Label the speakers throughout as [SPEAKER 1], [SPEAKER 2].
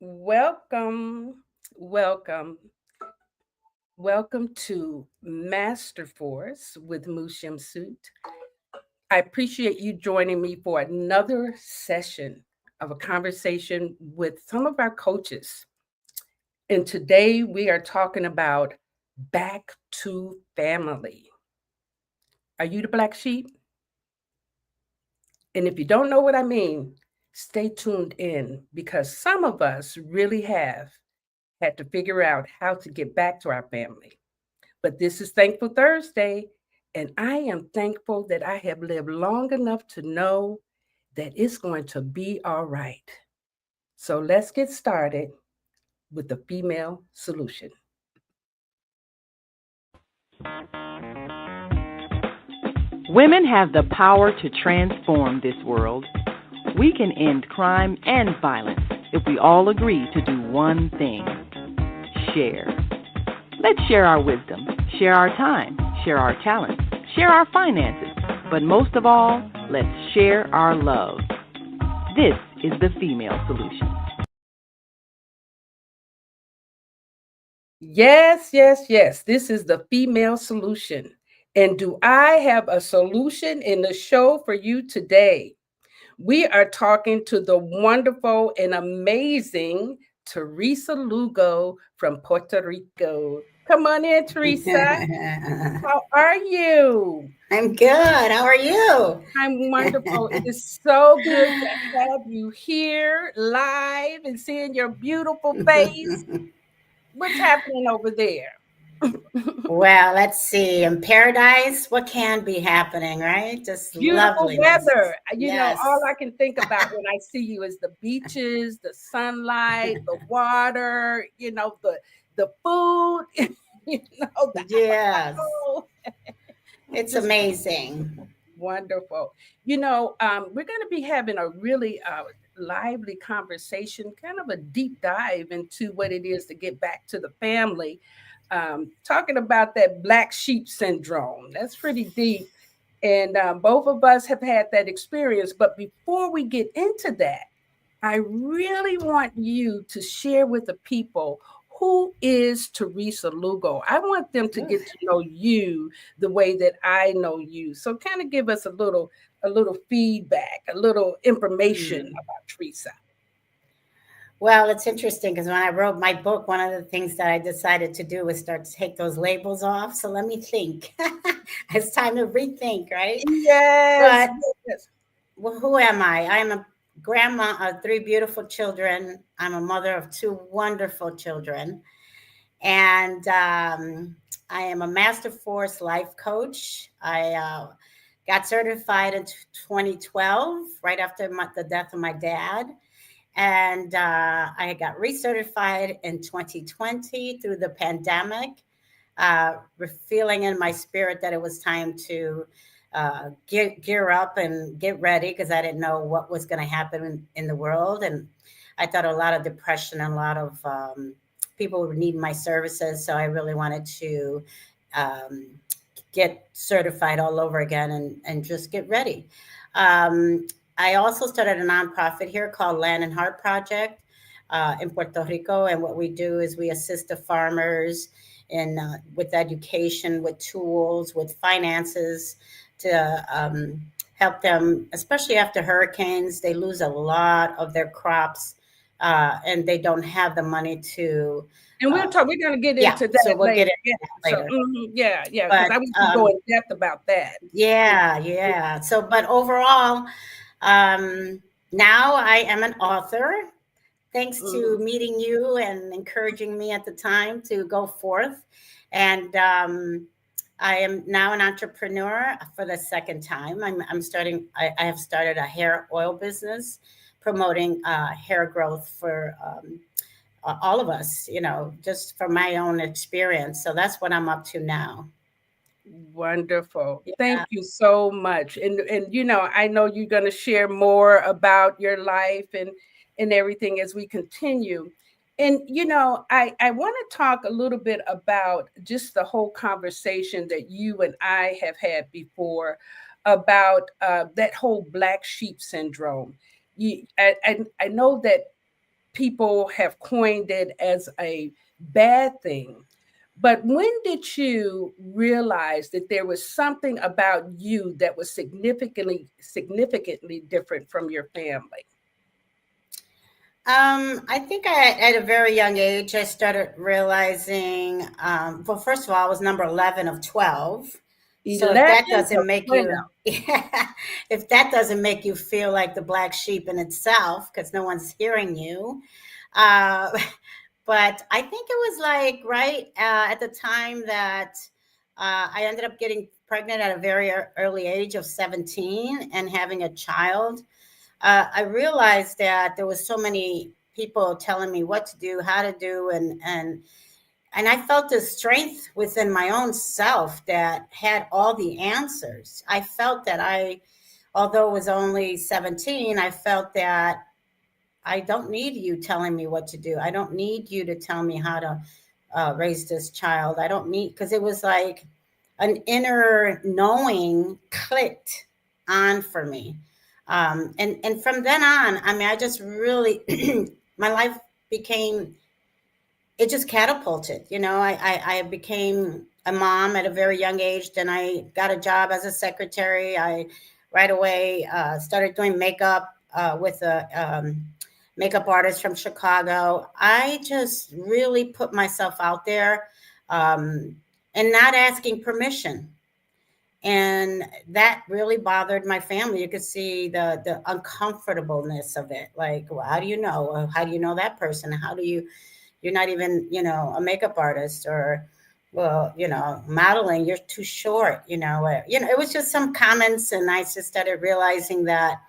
[SPEAKER 1] Welcome, welcome, welcome to Master Force with Shemsu-t. I appreciate you joining me for another session of a conversation with some of our coaches. And today we are talking about back to family. Are you the black sheep? And if you don't know what I mean, stay tuned in because some of us really have had to figure out how to get back to our family. But this is Thankful Thursday, and I am thankful that I have lived long enough to know that it's going to be all right. So let's get started with the female solution.
[SPEAKER 2] Women have the power to transform this world. We can end crime and violence if we all agree to do one thing: share. Let's share our wisdom, share our time, share our talents, share our finances, but most of all, let's share our love. This is the female solution.
[SPEAKER 1] Yes, yes, yes. This is the female solution. And do I have a solution in the show for you today? We are talking to the wonderful and amazing Teresa Lugo from Puerto Rico. Come on in, Teresa. How are you?
[SPEAKER 3] I'm good. How are you?
[SPEAKER 1] I'm wonderful. It is so good to have you here live and seeing your beautiful face. What's happening over there?
[SPEAKER 3] Well, let's see. In paradise, what can be happening, right? Just
[SPEAKER 1] Beautiful
[SPEAKER 3] loveliness.
[SPEAKER 1] weather. All
[SPEAKER 3] Yes.
[SPEAKER 1] I can think about when I see you is the beaches, the sunlight, the water, the food, the
[SPEAKER 3] Yes.
[SPEAKER 1] alcohol.
[SPEAKER 3] It's
[SPEAKER 1] Just
[SPEAKER 3] amazing.
[SPEAKER 1] wonderful. We're going to be having a really lively conversation, kind of a deep dive into what it is to get back to the family. Talking about that black sheep syndrome. That's pretty deep. And both of us have had that experience. But before we get into that, I really want you to share with the people who is Teresa Lugo. I want them to get to know you the way that I know you. So kind of give us a little feedback, a little information
[SPEAKER 3] Mm.
[SPEAKER 1] about Teresa.
[SPEAKER 3] Well, it's interesting because when I wrote my book, one of the things that I decided to do was start to take those labels off. So let me think. It's time to rethink, right?
[SPEAKER 1] Yes,
[SPEAKER 3] But
[SPEAKER 1] yes.
[SPEAKER 3] well, who am I? I am a grandma of three beautiful children. I'm a mother of two wonderful children. And I am a Master Force life coach. I got certified in 2012, right after the death of my dad. And I got recertified in 2020 through the pandemic, feeling in my spirit that it was time to gear up and get ready because I didn't know what was going to happen in the world. And I thought a lot of depression and a lot of people would need my services. So I really wanted to um, get certified all over again and just get ready. Um, I also started a nonprofit here called Land and Heart Project in Puerto Rico. And what we do is we assist the farmers in with education, with tools, with finances to help them, especially after hurricanes. They lose a lot of their crops and they don't have the money to.
[SPEAKER 1] And
[SPEAKER 3] Uh,
[SPEAKER 1] we're gonna get
[SPEAKER 3] yeah,
[SPEAKER 1] into
[SPEAKER 3] so
[SPEAKER 1] that
[SPEAKER 3] we'll get
[SPEAKER 1] later.
[SPEAKER 3] into
[SPEAKER 1] Yeah.
[SPEAKER 3] that
[SPEAKER 1] So
[SPEAKER 3] later.
[SPEAKER 1] yeah, because
[SPEAKER 3] But
[SPEAKER 1] I want to go in depth about that.
[SPEAKER 3] yeah, yeah. So, but overall, um, now I am an author. Thanks to
[SPEAKER 1] Mhm.
[SPEAKER 3] meeting you and encouraging me at the time to go forth. And I am now an entrepreneur for the second time. I'm starting, I have started a hair oil business promoting hair growth for all of us, just from my own experience. So that's what I'm up to now.
[SPEAKER 1] Wonderful.
[SPEAKER 3] Yeah.
[SPEAKER 1] Thank you so much. And I know you're going to share more about your life and everything as we continue. And I want to talk a little bit about just the whole conversation that you and I have had before about that whole black sheep syndrome. I know that people have coined it as a bad thing. But when did you realize that there was something about you that was significantly different from your family?
[SPEAKER 3] I think at a very young age, I started realizing, well, first of all, I was number 11 of 12. So if that
[SPEAKER 1] 11
[SPEAKER 3] doesn't
[SPEAKER 1] of
[SPEAKER 3] make
[SPEAKER 1] 12.
[SPEAKER 3] you, yeah, if that doesn't make you feel like the black sheep in itself, because no one's hearing you. Uh, but I think it was like right at the time that I ended up getting pregnant at a very early age of 17 and having a child. I realized that there was so many people telling me what to do, how to do, and I felt this strength within my own self that had all the answers. I felt that although it was only 17, I felt that I don't need you telling me what to do. I don't need you to tell me how to raise this child. I don't need, because it was like an inner knowing clicked on for me. And from then on, I mean, I just really, my life became, it just catapulted. I became a mom at a very young age. Then I got a job as a secretary. I right away started doing makeup with a makeup artist from Chicago. I just really put myself out there um, and not asking permission. And that really bothered my family. You could see the uncomfortableness of it. Like, well, how do you know? How do you know that person? How do you're not even, a makeup artist, or, well, modeling, you're too short, it was just some comments. And I just started realizing that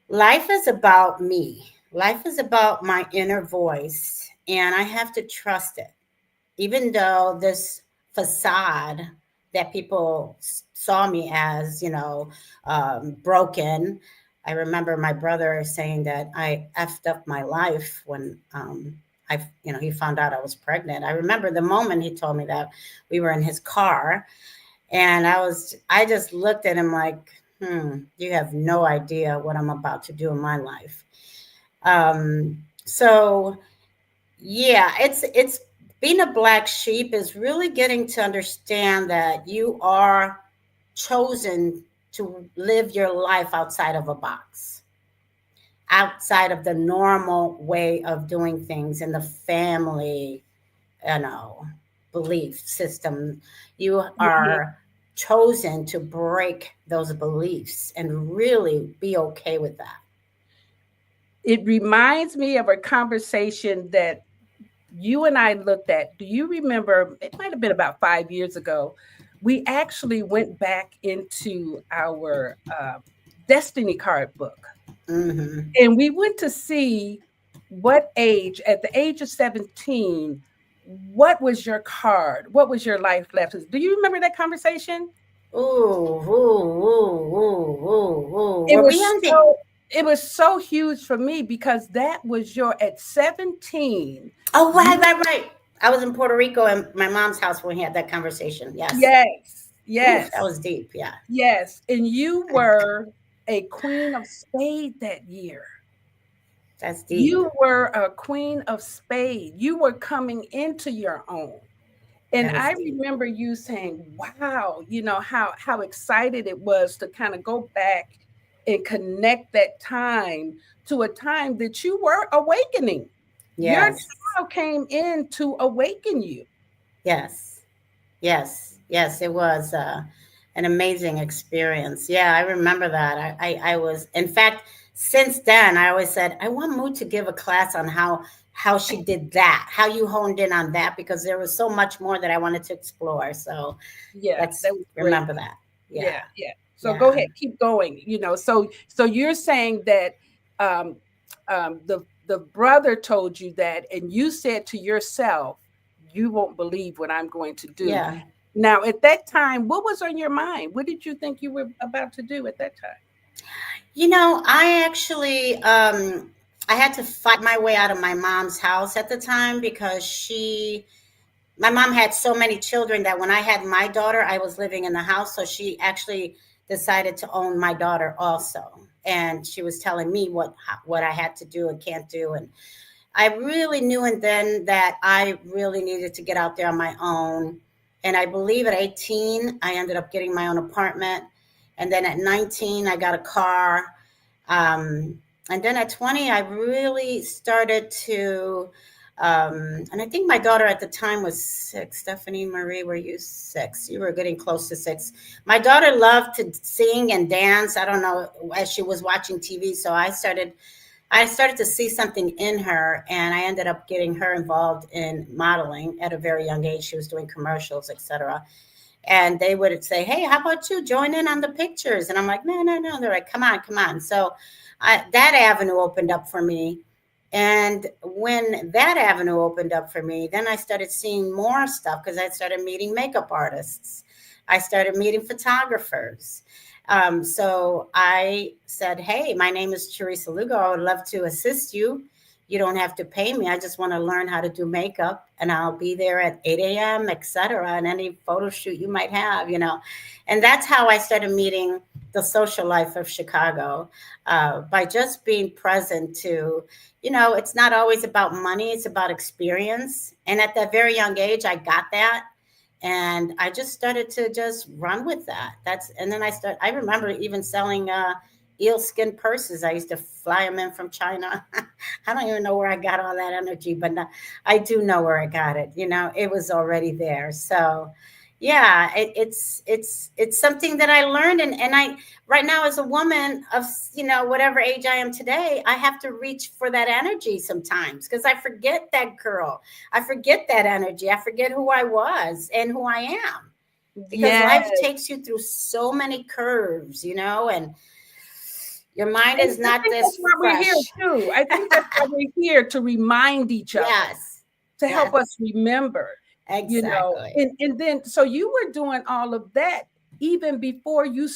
[SPEAKER 3] life is about me. Life is about my inner voice, and I have to trust it. Even though this facade that people saw me as, broken. I remember my brother saying that I effed up my life when he found out I was pregnant. I remember the moment he told me that. We were in his car, and I just looked at him like, you have no idea what I'm about to do in my life. So yeah, it's being a black sheep is really getting to understand that you are chosen to live your life outside of a box, outside of the normal way of doing things in the family, you know, belief system. You
[SPEAKER 1] Mhm.
[SPEAKER 3] are chosen to break those beliefs and really be okay with that.
[SPEAKER 1] It reminds me of a conversation that you and I looked at. Do you remember? It might have been about 5 years ago. We actually went back into our destiny card book,
[SPEAKER 3] Hmm.
[SPEAKER 1] and we went to see what age, at the age of 17, what was your card? What was your life lessons? Do you remember that conversation?
[SPEAKER 3] Ooh, ooh, ooh, ooh, ooh, ooh.
[SPEAKER 1] It
[SPEAKER 3] Were we
[SPEAKER 1] was
[SPEAKER 3] on the?
[SPEAKER 1] so it was so huge for me because that was your at 17.
[SPEAKER 3] Oh, right,
[SPEAKER 1] You
[SPEAKER 3] right, right. I was in Puerto Rico at my mom's house when we had that conversation. Yes.
[SPEAKER 1] Yes,
[SPEAKER 3] Oof, that
[SPEAKER 1] yes,
[SPEAKER 3] was deep. Yeah.
[SPEAKER 1] yes, and you were a queen of spade that year.
[SPEAKER 3] That's deep.
[SPEAKER 1] You were a queen of spade. You were coming into your own. And
[SPEAKER 3] That is
[SPEAKER 1] I
[SPEAKER 3] deep.
[SPEAKER 1] remember you saying, "Wow, how excited it was to kind of go back and connect that time to a time that you were awakening. Your
[SPEAKER 3] Yes.
[SPEAKER 1] child came in to awaken you."
[SPEAKER 3] Yes. Yes. Yes. It was an amazing experience. Yeah, I remember that. I was, in fact, since then, I always said, I want Moo to give a class on how she did that, how you honed in on that, because there was so much more that I wanted to explore. So
[SPEAKER 1] Yeah,
[SPEAKER 3] let's
[SPEAKER 1] that was great.
[SPEAKER 3] remember that. Yeah.
[SPEAKER 1] Yeah, yeah. So go
[SPEAKER 3] Yeah.
[SPEAKER 1] ahead, keep going. So you're saying that um, the brother told you that, and you said to yourself, "You won't believe what I'm going to do."
[SPEAKER 3] Yeah.
[SPEAKER 1] Now, at that time, what was on your mind? What did you think you were about to do at that time?
[SPEAKER 3] I actually I had to fight my way out of my mom's house at the time because my mom had so many children that when I had my daughter, I was living in the house, so she actually decided to own my daughter also. And she was telling me what I had to do and can't do. And I really knew and then that I really needed to get out there on my own. And I believe at 18, I ended up getting my own apartment. And then at 19, I got a car. Um, and then at 20, I really started to, and I think my daughter at the time was 6. Stephanie Marie, were you 6? You were getting close to 6. My daughter loved to sing and dance. I don't know, as she was watching TV. So I started to see something in her, and I ended up getting her involved in modeling at a very young age. She was doing commercials, etc. And they would say, "Hey, how about you join in on the pictures?" And I'm like, "No, no, no." They're like, "Come on, come on." So that avenue opened up for me. And when that avenue opened up for me, then I started seeing more stuff because I started meeting makeup artists. I started meeting photographers. So I said, "Hey, my name is Teresa Lugo. I would love to assist you. You don't have to pay me. I just want to learn how to do makeup, and I'll be there at 8 a.m., etc. And any photo shoot you might have. And that's how I started meeting the social life of Chicago, by just being present to, it's not always about money, it's about experience. And at that very young age, I got that. And I just started to just run with that. And then I remember even selling eel skin purses. I used to fly them in from China. I don't even know where I got all that energy, but I do know where I got it. It was already there. So yeah, it's something that I learned. And I, right now, as a woman of, whatever age I am today, I have to reach for that energy sometimes because I forget that girl. I forget that energy. I forget who I was and who I am, because
[SPEAKER 1] Yes.
[SPEAKER 3] life takes you through so many curves, and your mind
[SPEAKER 1] And
[SPEAKER 3] is
[SPEAKER 1] I
[SPEAKER 3] not
[SPEAKER 1] think that's
[SPEAKER 3] this
[SPEAKER 1] why we're here
[SPEAKER 3] fresh.
[SPEAKER 1] too. I think that's why we're here, to remind each other,
[SPEAKER 3] Yes.
[SPEAKER 1] to help
[SPEAKER 3] Yes.
[SPEAKER 1] us remember,
[SPEAKER 3] Exactly.
[SPEAKER 1] and then so you were doing all of that even before you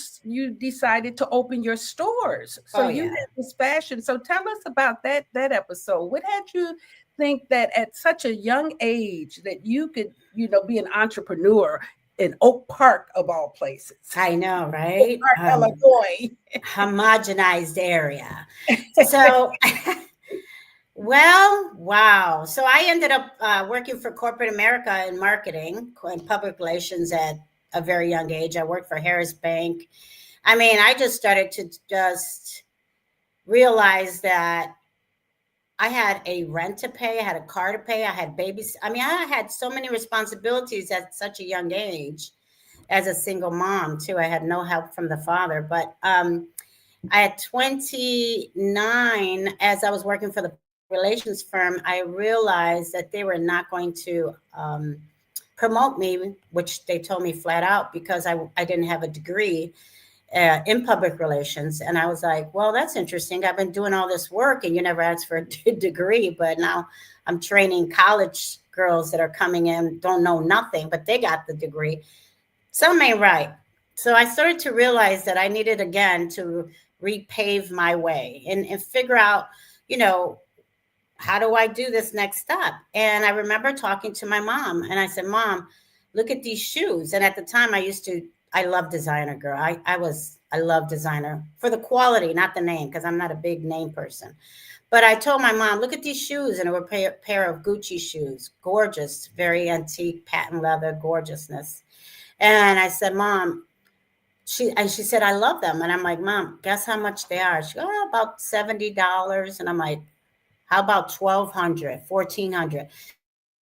[SPEAKER 1] decided to open your stores. So
[SPEAKER 3] Oh
[SPEAKER 1] you
[SPEAKER 3] yeah.
[SPEAKER 1] had this fashion. So tell us about that episode. What had you think that at such a young age that you could, be an entrepreneur in Oak Park of all places?
[SPEAKER 3] I know,
[SPEAKER 1] Oak
[SPEAKER 3] right?
[SPEAKER 1] Park, Illinois.
[SPEAKER 3] Homogenized area. So, well, wow. So I ended up working for corporate America in marketing and public relations at a very young age. I worked for Harris Bank. I mean, I just started to just realize that I had a rent to pay, I had a car to pay, I had babies. I mean, I had so many responsibilities at such a young age as a single mom, too. I had no help from the father. But at 29, as I was working for the relations firm, I realized that they were not going to promote me, which they told me flat out, because I didn't have a degree in public relations. And I was like, well, that's interesting. I've been doing all this work and you never asked for a degree, but now I'm training college girls that are coming in, don't know nothing, but they got the degree. Something ain't right. So I started to realize that I needed again to repave my way and figure out, you know, how do I do this next step? And I remember talking to my mom and I said, Mom, look at these shoes. And at the time I love designer, girl. I love designer for the quality, not the name, because I'm not a big name person. But I told my mom, look at these shoes. And it were a pair of Gucci shoes, gorgeous, very antique, patent leather, gorgeousness. And I said, Mom, she said, I love them. And I'm like, Mom, guess how much they are? She goes, oh, about $70. And I'm like, how about 1,200, 1,400?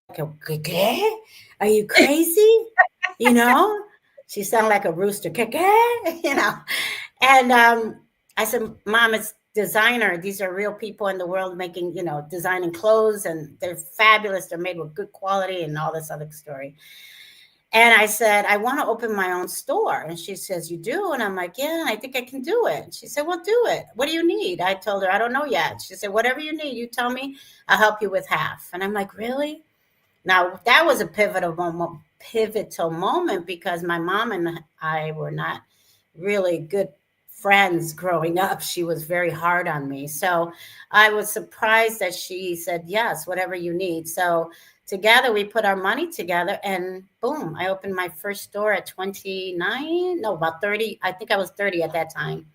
[SPEAKER 3] Like, okay, are you crazy? You know, she sounded like a rooster, you know. And I said, Mom, it's designer. These are real people in the world making, designing clothes, and they're fabulous. They're made with good quality and all this other story. And I said, I want to open my own store. And she says, you do? And I'm like, yeah, I think I can do it. She said, well, do it. What do you need? I told her, I don't know yet. She said, whatever you need, you tell me, I'll help you with half. And I'm like, really? Now, that was a pivotal moment because my mom and I were not really good friends growing up. She was very hard on me. So I was surprised that she said, yes, whatever you need. So together, we put our money together, and boom, I opened my first store at 29, no, about 30. I think I was 30 at that time.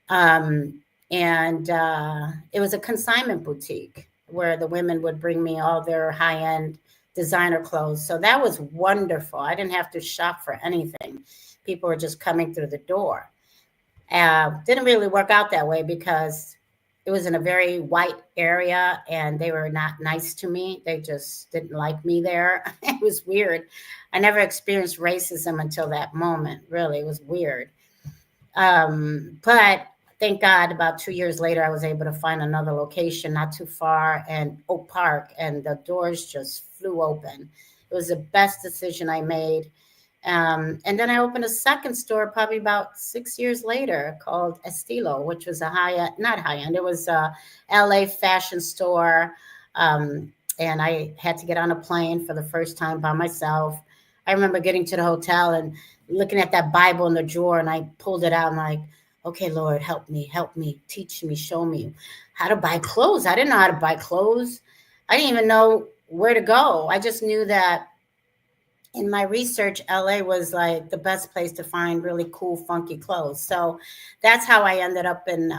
[SPEAKER 3] And it was a consignment boutique where the women would bring me all their high-end designer clothes. So that was wonderful. I didn't have to shop for anything. People were just coming through the door. Didn't really work out that way because it was in a very white area and they were not nice to me. They just didn't like me there. It was weird. I never experienced racism until that moment. Really, it was weird. But thank God, about 2 years later, I was able to find another location not too far in Oak Park, and the doors just flew open. It was the best decision I made. And then I opened a second store probably about 6 years later called Estilo, which was a not high end, it was a LA fashion store. And I had to get on a plane for the first time by myself. I remember getting to the hotel and looking at that Bible in the drawer, and I pulled it out and like, okay, Lord, help me, teach me, show me how to buy clothes. I didn't know how to buy clothes. I didn't even know where to go. I just knew that in my research, LA was like the best place to find really cool, funky clothes. So that's how I ended up in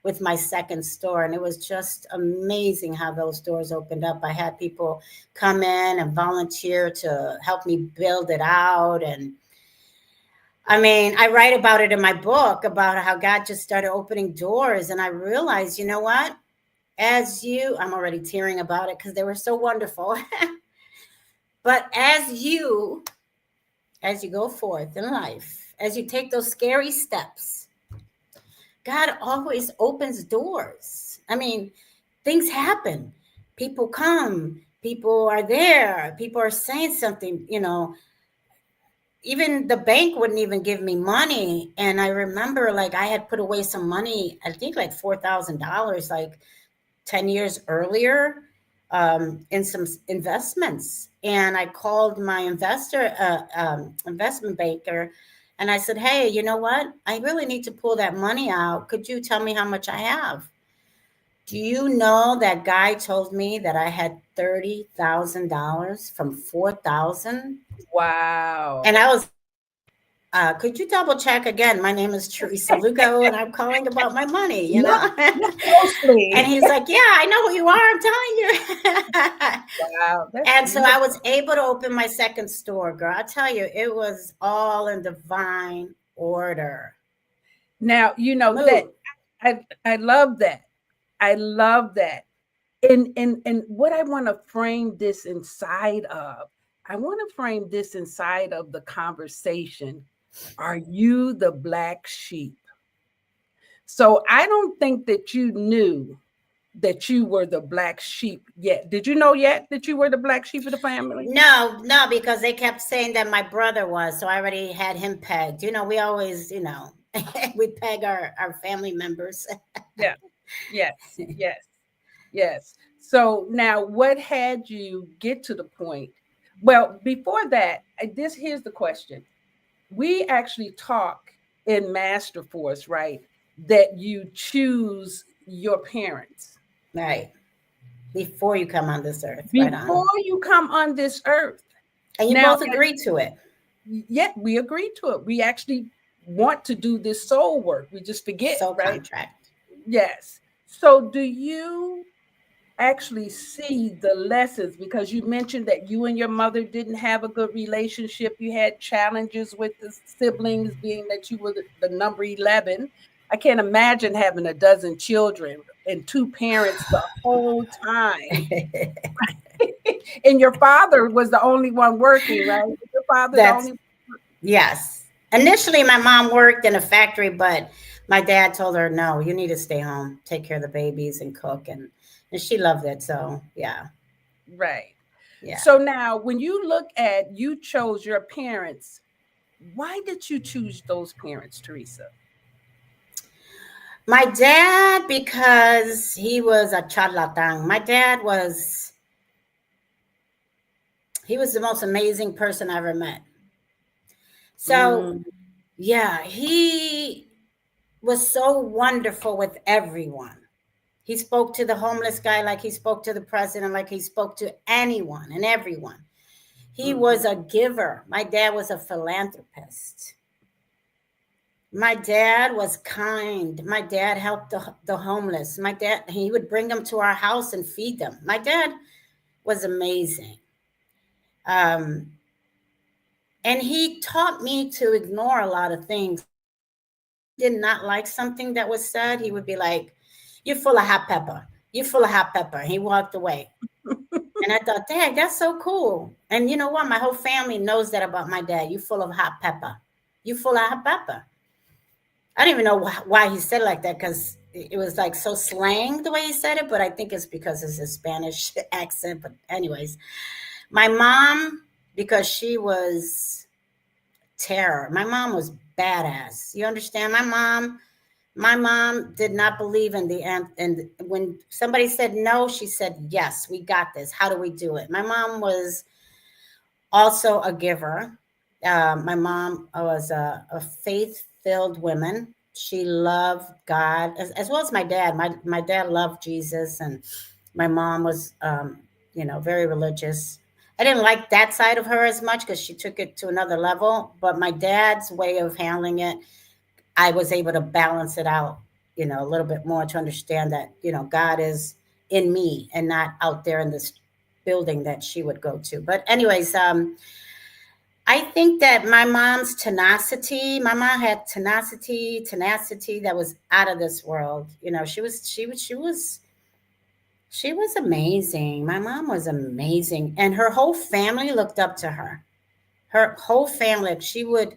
[SPEAKER 3] with my second store. And it was just amazing how those doors opened up. I had people come in and volunteer to help me build it out. And I mean, I write about it in my book about how God just started opening doors. And I realized, you know what? I'm already tearing about it because they were so wonderful. But as you go forth in life, as you take those scary steps, God always opens doors. I mean, things happen. People come, people are there, people are saying something, even the bank wouldn't even give me money. And I remember like I had put away some money, I think like $4,000, like 10 years earlier, in some investments. And I called my investment banker, and I said, hey, you know what? I really need to pull that money out. Could you tell me how much I have? Do you know that guy told me that I had $30,000 from 4,000?
[SPEAKER 1] Wow.
[SPEAKER 3] And I was, could you double check again? My name is Teresa Lugo, and I'm calling about my money,
[SPEAKER 1] Look, look closely.
[SPEAKER 3] And he's like, yeah, I know who you are. I'm telling you.
[SPEAKER 1] Wow, that's
[SPEAKER 3] And so I was
[SPEAKER 1] beautiful.
[SPEAKER 3] able to open my second store, girl. I tell you, it was all in divine order.
[SPEAKER 1] Now, you know that
[SPEAKER 3] Move.
[SPEAKER 1] I love that. I love that. And what I want to frame this inside of, I want to frame this inside of the conversation. Are you the black sheep? So I don't think that you knew that you were the black sheep yet. Did you know yet that you were the black sheep of the family?
[SPEAKER 3] No, no, because they kept saying that my brother was. So I already had him pegged. We always, we peg our family members.
[SPEAKER 1] Yeah. Yes. Yes. Yes. So now what had you get to the point? Well, before that, this here's the question. We actually talk in Master Force, right? That you choose your parents
[SPEAKER 3] Right. Before you come on this earth. Right
[SPEAKER 1] before
[SPEAKER 3] on.
[SPEAKER 1] you come on this earth.
[SPEAKER 3] And you
[SPEAKER 1] Now,
[SPEAKER 3] both agreed to it.
[SPEAKER 1] yet we agree to it. We actually want to do this soul work. We just forget,
[SPEAKER 3] Soul
[SPEAKER 1] right?
[SPEAKER 3] contract.
[SPEAKER 1] Yes. So, do you actually see the lessons? Because you mentioned that you and your mother didn't have a good relationship. You had challenges with the siblings, being that you were the number 11. I can't imagine having a dozen children and two parents the whole time. And your father was the only one working, right? Your father the
[SPEAKER 3] That's
[SPEAKER 1] only.
[SPEAKER 3] Yes. Initially, my mom worked in a factory, but my dad told her, no, you need to stay home, take care of the babies and cook. And she loved it. So, yeah,
[SPEAKER 1] Right.
[SPEAKER 3] yeah.
[SPEAKER 1] So now, when you look at you chose your parents, why did you choose those parents, Teresa?
[SPEAKER 3] My dad, because he was a charlatan. My dad he was the most amazing person I ever met. So,
[SPEAKER 1] Mm,
[SPEAKER 3] yeah, he was so wonderful with everyone. He spoke to the homeless guy like he spoke to the president, like he spoke to anyone and everyone. He was a giver. My dad was a philanthropist. My dad was kind. My dad helped the homeless. My dad, he would bring them to our house and feed them. My dad was amazing. Um, and he taught me to ignore a lot of things. Did not like something that was said, he would be like, "You're full of hot pepper. You're full of hot pepper." He walked away. And I thought, dang, that's so cool. And you know what? My whole family knows that about my dad. You full of hot pepper. You full of hot pepper. I don't even know why he said it like that, because it was like so slang the way he said it, but I think it's because it's a Spanish accent. But anyways, my mom, because she was terror. My mom was badass. You understand? My mom did not believe in the end. And when somebody said no, she said, yes, we got this. How do we do it? My mom was also a giver. My mom was a faith-filled woman. She loved God, as well as my dad. My dad loved Jesus, and my mom was, very religious. I didn't like that side of her as much because she took it to another level. But my dad's way of handling it, I was able to balance it out, a little bit more, to understand that, God is in me and not out there in this building that she would go to. But anyways, I think that my mom had tenacity that was out of this world. She was amazing. My mom was amazing. And her whole family looked up to her. Her whole family, she would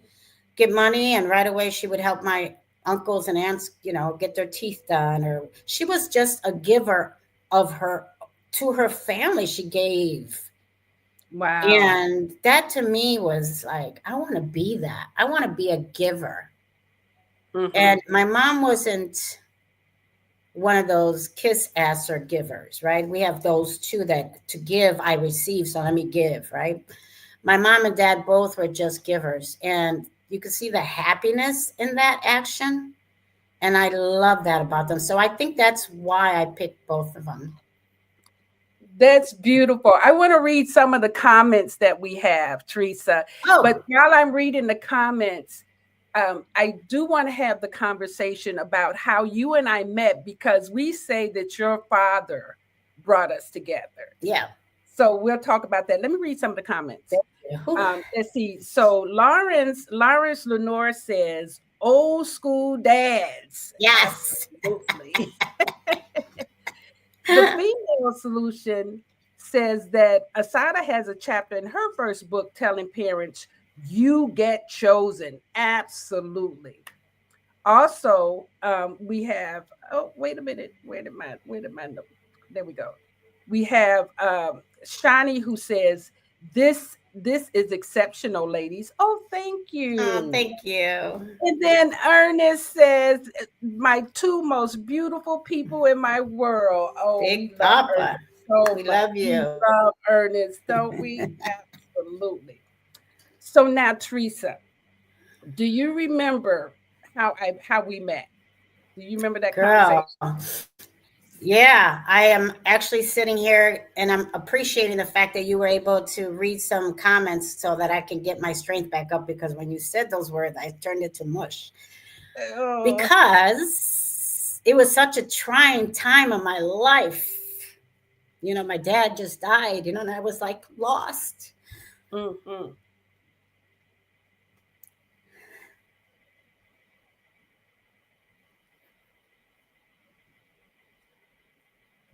[SPEAKER 3] get money, and right away she would help my uncles and aunts, get their teeth done. Or she was just a giver of her to her family. She gave.
[SPEAKER 1] Wow.
[SPEAKER 3] And that to me was like, I want to be that. I want to be a giver.
[SPEAKER 1] Mm-hmm.
[SPEAKER 3] And my mom wasn't one of those kiss ass or givers, right? We have those two, that to give, I receive, so let me give, right? My mom and dad both were just givers. And you could see the happiness in that action. And I love that about them. So I think that's why I picked both of them.
[SPEAKER 1] That's beautiful. I want to read some of the comments that we have, Teresa. But
[SPEAKER 3] Oh,
[SPEAKER 1] while I'm reading the comments, I do want to have the conversation about how you and I met, because we say that your father brought us together.
[SPEAKER 3] yeah.
[SPEAKER 1] So we'll talk about that. Let me read some of the comments.
[SPEAKER 3] Thank you. Whew.
[SPEAKER 1] Let's see. So Lawrence Lenore says, old school dads.
[SPEAKER 3] Yes.
[SPEAKER 1] Absolutely. The female solution says that Asada has a chapter in her first book telling parents, you get chosen. Absolutely. Also, we have, oh, wait a minute. Where did my note? There we go. We have Shani, who says, this is exceptional, ladies. Oh, thank
[SPEAKER 3] Oh,
[SPEAKER 1] you.
[SPEAKER 3] thank you.
[SPEAKER 1] And then Ernest says, my two most beautiful people in my world. Oh, we
[SPEAKER 3] Big
[SPEAKER 1] love
[SPEAKER 3] Papa.
[SPEAKER 1] Ernest so
[SPEAKER 3] We
[SPEAKER 1] much.
[SPEAKER 3] love
[SPEAKER 1] We
[SPEAKER 3] you.
[SPEAKER 1] love Ernest, don't we? Absolutely. So now, Teresa, do you remember how we met? Do you remember that conversation?
[SPEAKER 3] Girl. Yeah, I am actually sitting here and I'm appreciating the fact that you were able to read some comments so that I can get my strength back up, because when you said those words, I turned it to mush.
[SPEAKER 1] Oh,
[SPEAKER 3] Because it was such a trying time of my life. My dad just died, and I was like lost.
[SPEAKER 1] mm-hmm.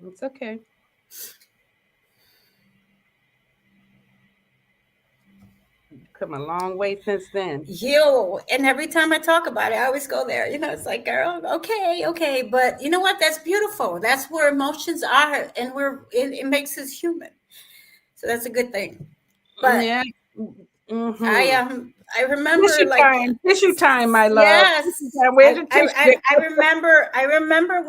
[SPEAKER 1] It's okay. Come a long way since then.
[SPEAKER 3] And every time I talk about it, I always go there. It's like, girl, okay, okay. But you know what? That's beautiful. That's where emotions are, and it makes us human. So that's a good thing. But
[SPEAKER 1] Yeah.
[SPEAKER 3] I
[SPEAKER 1] Mm-hmm.
[SPEAKER 3] I remember, like,
[SPEAKER 1] Tissue time, my love. Tissue
[SPEAKER 3] yes,
[SPEAKER 1] time. Where's your tissue?
[SPEAKER 3] I remember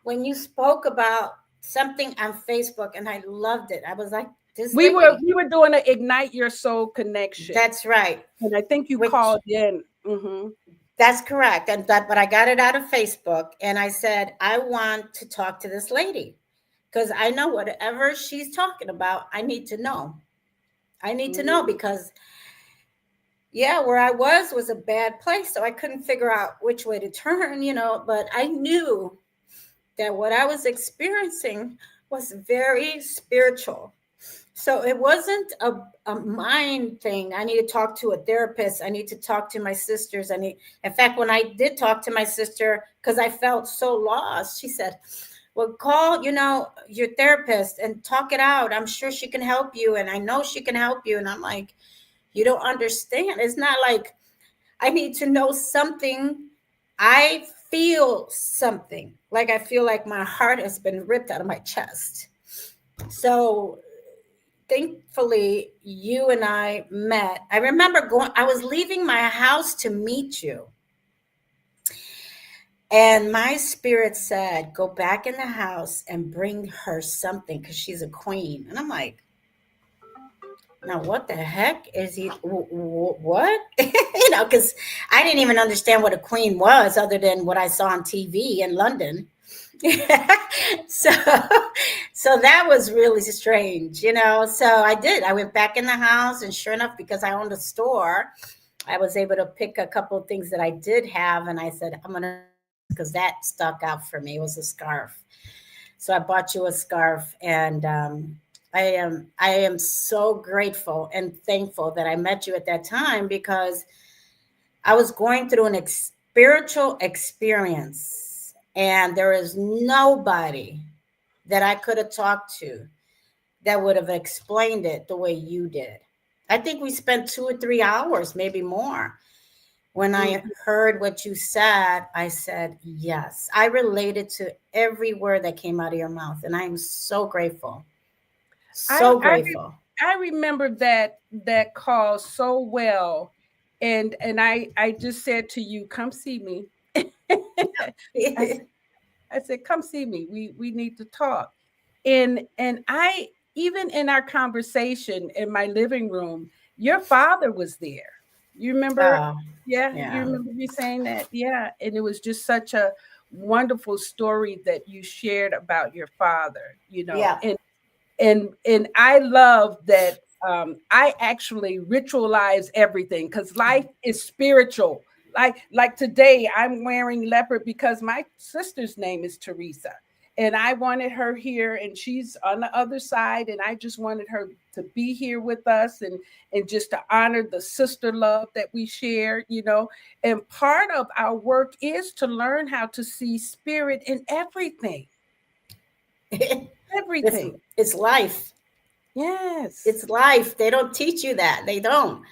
[SPEAKER 3] when you spoke about something on Facebook, and I loved it. I was like, this
[SPEAKER 1] We were
[SPEAKER 3] lady.
[SPEAKER 1] we were doing an ignite your soul connection,
[SPEAKER 3] That's right.
[SPEAKER 1] and I think you
[SPEAKER 3] Which
[SPEAKER 1] called in. Mm-hmm.
[SPEAKER 3] That's correct. And that, but I got it out of Facebook and I said, I want to talk to this lady because I know whatever she's talking about, I need to know. I need to know
[SPEAKER 1] Mm.
[SPEAKER 3] because, yeah, where I was a bad place. So I couldn't figure out which way to turn, but I knew that what I was experiencing was very spiritual. So it wasn't a mind thing. I need to talk to a therapist. I need to talk to my sisters. In fact, when I did talk to my sister, because I felt so lost, she said, well, call, your therapist and talk it out. I'm sure she can help you. And I know she can help you. And I'm like, you don't understand. It's not like I need to know something. I feel something. Like I feel like my heart has been ripped out of my chest. So thankfully you and I met. I remember I was leaving my house to meet you. And my spirit said, go back in the house and bring her something because she's a queen. And I'm like, now what the heck is he? What? Because I didn't even understand what a queen was other than what I saw on TV in London. so so that was really strange. So I did. I went back in the house, and sure enough, because I owned a store, I was able to pick a couple of things that I did have, and I said, I'm gonna bring this because that stuck out for me. It was a scarf. So I bought you a scarf, and I am so grateful and thankful that I met you at that time because I was going through an spiritual experience, and there is nobody that I could have talked to that would have explained it the way you did. I think we spent 2 or 3 hours, maybe more. When I
[SPEAKER 1] Mhm.
[SPEAKER 3] heard what you said, I said, yes. I related to every word that came out of your mouth, and I am so grateful.
[SPEAKER 1] I
[SPEAKER 3] So
[SPEAKER 1] I
[SPEAKER 3] grateful.
[SPEAKER 1] I remember that call so well, and I just said to you, "Come see me." I said, I said, "Come see me. We need to talk." And I even in our conversation in my living room, your father was there. You remember?
[SPEAKER 3] Oh,
[SPEAKER 1] Yeah, you
[SPEAKER 3] yeah.
[SPEAKER 1] remember me saying that? Yeah, and it was just such a wonderful story that you shared about your father.
[SPEAKER 3] Yeah.
[SPEAKER 1] And I love that I actually ritualize everything because life is spiritual. Like today, I'm wearing leopard because my sister's name is Teresa, and I wanted her here, and she's on the other side, and I just wanted her to be here with us and just to honor the sister love that we share. And part of our work is to learn how to see spirit in everything,
[SPEAKER 3] it's
[SPEAKER 1] everything.
[SPEAKER 3] it's life.
[SPEAKER 1] Yes.
[SPEAKER 3] It's life. They don't teach you that. They don't.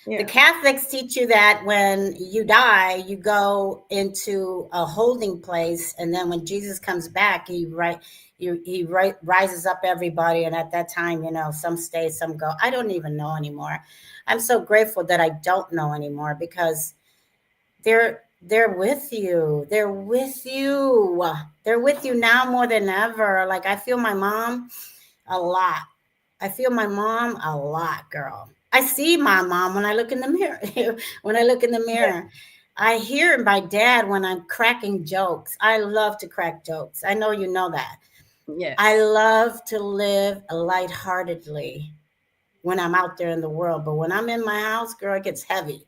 [SPEAKER 3] The
[SPEAKER 1] Yeah.
[SPEAKER 3] Catholics teach you that when you die, you go into a holding place, and then when Jesus comes back, rises up everybody, and at that time, some stay, some go. I don't even know anymore. I'm so grateful that I don't know anymore because they're with you. They're with you. They're with you now more than ever. Like I feel my mom a lot. I feel my mom a lot, girl. I see my mom when I look in the mirror. When I look in the
[SPEAKER 1] Yeah.
[SPEAKER 3] mirror, I hear my dad when I'm cracking jokes. I love to crack jokes. I know you know that. I
[SPEAKER 1] Yes.
[SPEAKER 3] love to live lightheartedly when I'm out there in the world. But when I'm in my house, girl, it gets heavy.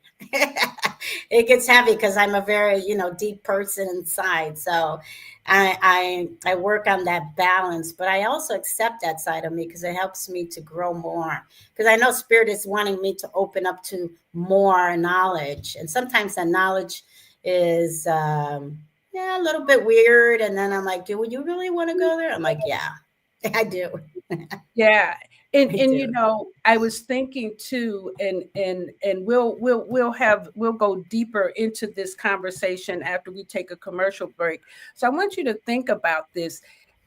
[SPEAKER 3] It gets heavy because I'm a very, deep person inside. So I work on that balance, but I also accept that side of me because it helps me to grow more. Because I know spirit is wanting me to open up to more knowledge. And sometimes that knowledge is yeah, a little bit weird. And then I'm like, do you really want to go there? I'm like, yeah, I do.
[SPEAKER 1] Yeah. And
[SPEAKER 3] I
[SPEAKER 1] and
[SPEAKER 3] do.
[SPEAKER 1] I was thinking too, and we'll go deeper into this conversation after we take a commercial break. So I want you to think about this.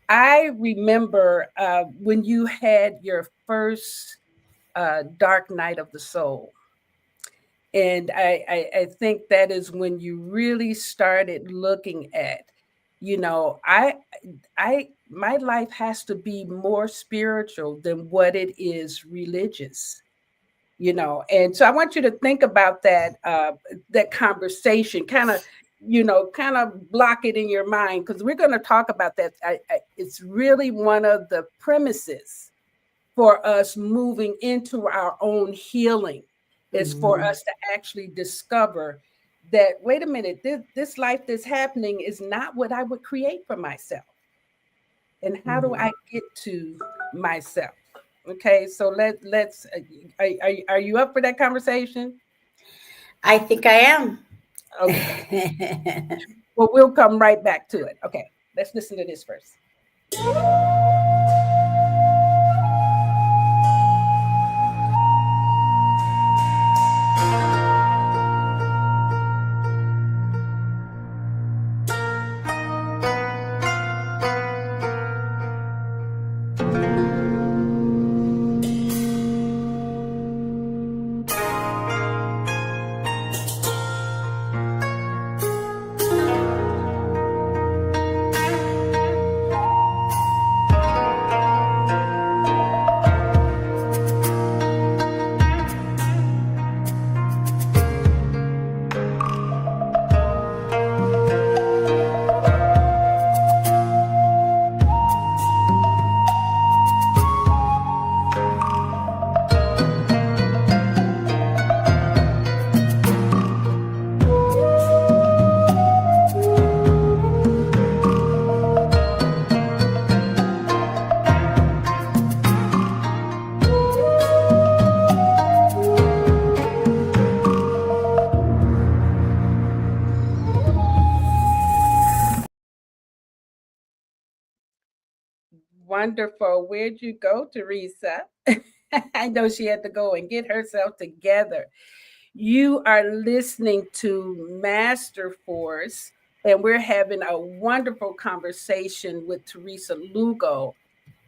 [SPEAKER 1] I remember when you had your first dark night of the soul. And I think that is when you really started looking at, I my life has to be more spiritual than what it is religious. And so I want you to think about that conversation, kind of, kind of block it in your mind, because we're going to talk about that. It's really one of the premises for us moving into our own healing, is for
[SPEAKER 3] Mhm.
[SPEAKER 1] us to actually discover that, wait a minute, this life that's happening is not what I would create for myself. And how do
[SPEAKER 3] Mhm.
[SPEAKER 1] I get to myself? Okay, so let's are you up for that conversation?
[SPEAKER 3] I think I am.
[SPEAKER 1] Okay, well, we'll come right back to it. Okay, let's listen to this first. Wonderful. Where'd you go, Teresa? I know she had to go and get herself together. You are listening to Master Force, and we're having a wonderful conversation with Teresa Lugo.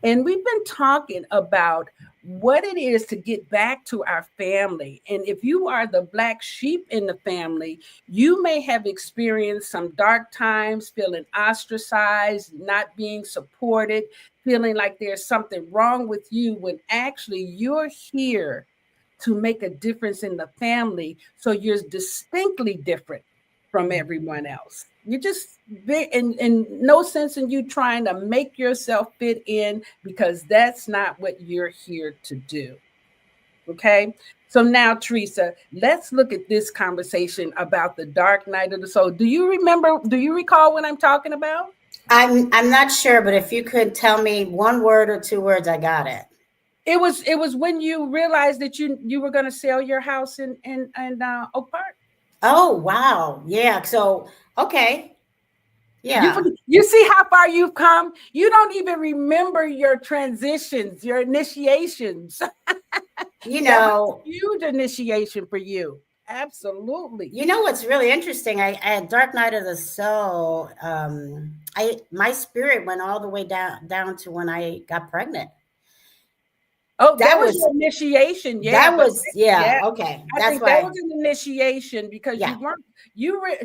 [SPEAKER 1] And we've been talking about what it is to get back to our family. And if you are the black sheep in the family, you may have experienced some dark times, feeling ostracized, not being supported, feeling like there's something wrong with you, when actually you're here to make a difference in the family. So you're distinctly different from everyone else. You just, and no sense in you trying to make yourself fit in, because that's not what you're here to do. Okay. So now, Teresa, let's look at this conversation about the dark night of the soul. Do you recall what I'm talking about?
[SPEAKER 3] I'm not sure, but if you could tell me one word or two words, I got it.
[SPEAKER 1] It was when you realized that you were going to sell your house in Oak Park.
[SPEAKER 3] Oh, wow. Yeah. So, okay. Yeah.
[SPEAKER 1] You see how far you've come? You don't even remember your transitions, your initiations.
[SPEAKER 3] You
[SPEAKER 1] That was a
[SPEAKER 3] know,
[SPEAKER 1] huge initiation for you. Absolutely.
[SPEAKER 3] what's really interesting? I had Dark Night of the Soul. I my spirit went all the way down to when I got pregnant.
[SPEAKER 1] Oh, that
[SPEAKER 3] That
[SPEAKER 1] was
[SPEAKER 3] was
[SPEAKER 1] your initiation, yeah.
[SPEAKER 3] that
[SPEAKER 1] But
[SPEAKER 3] was yeah,
[SPEAKER 1] yeah,
[SPEAKER 3] okay.
[SPEAKER 1] I
[SPEAKER 3] That's
[SPEAKER 1] think that
[SPEAKER 3] why.
[SPEAKER 1] was an initiation, because
[SPEAKER 3] Yeah.
[SPEAKER 1] you were,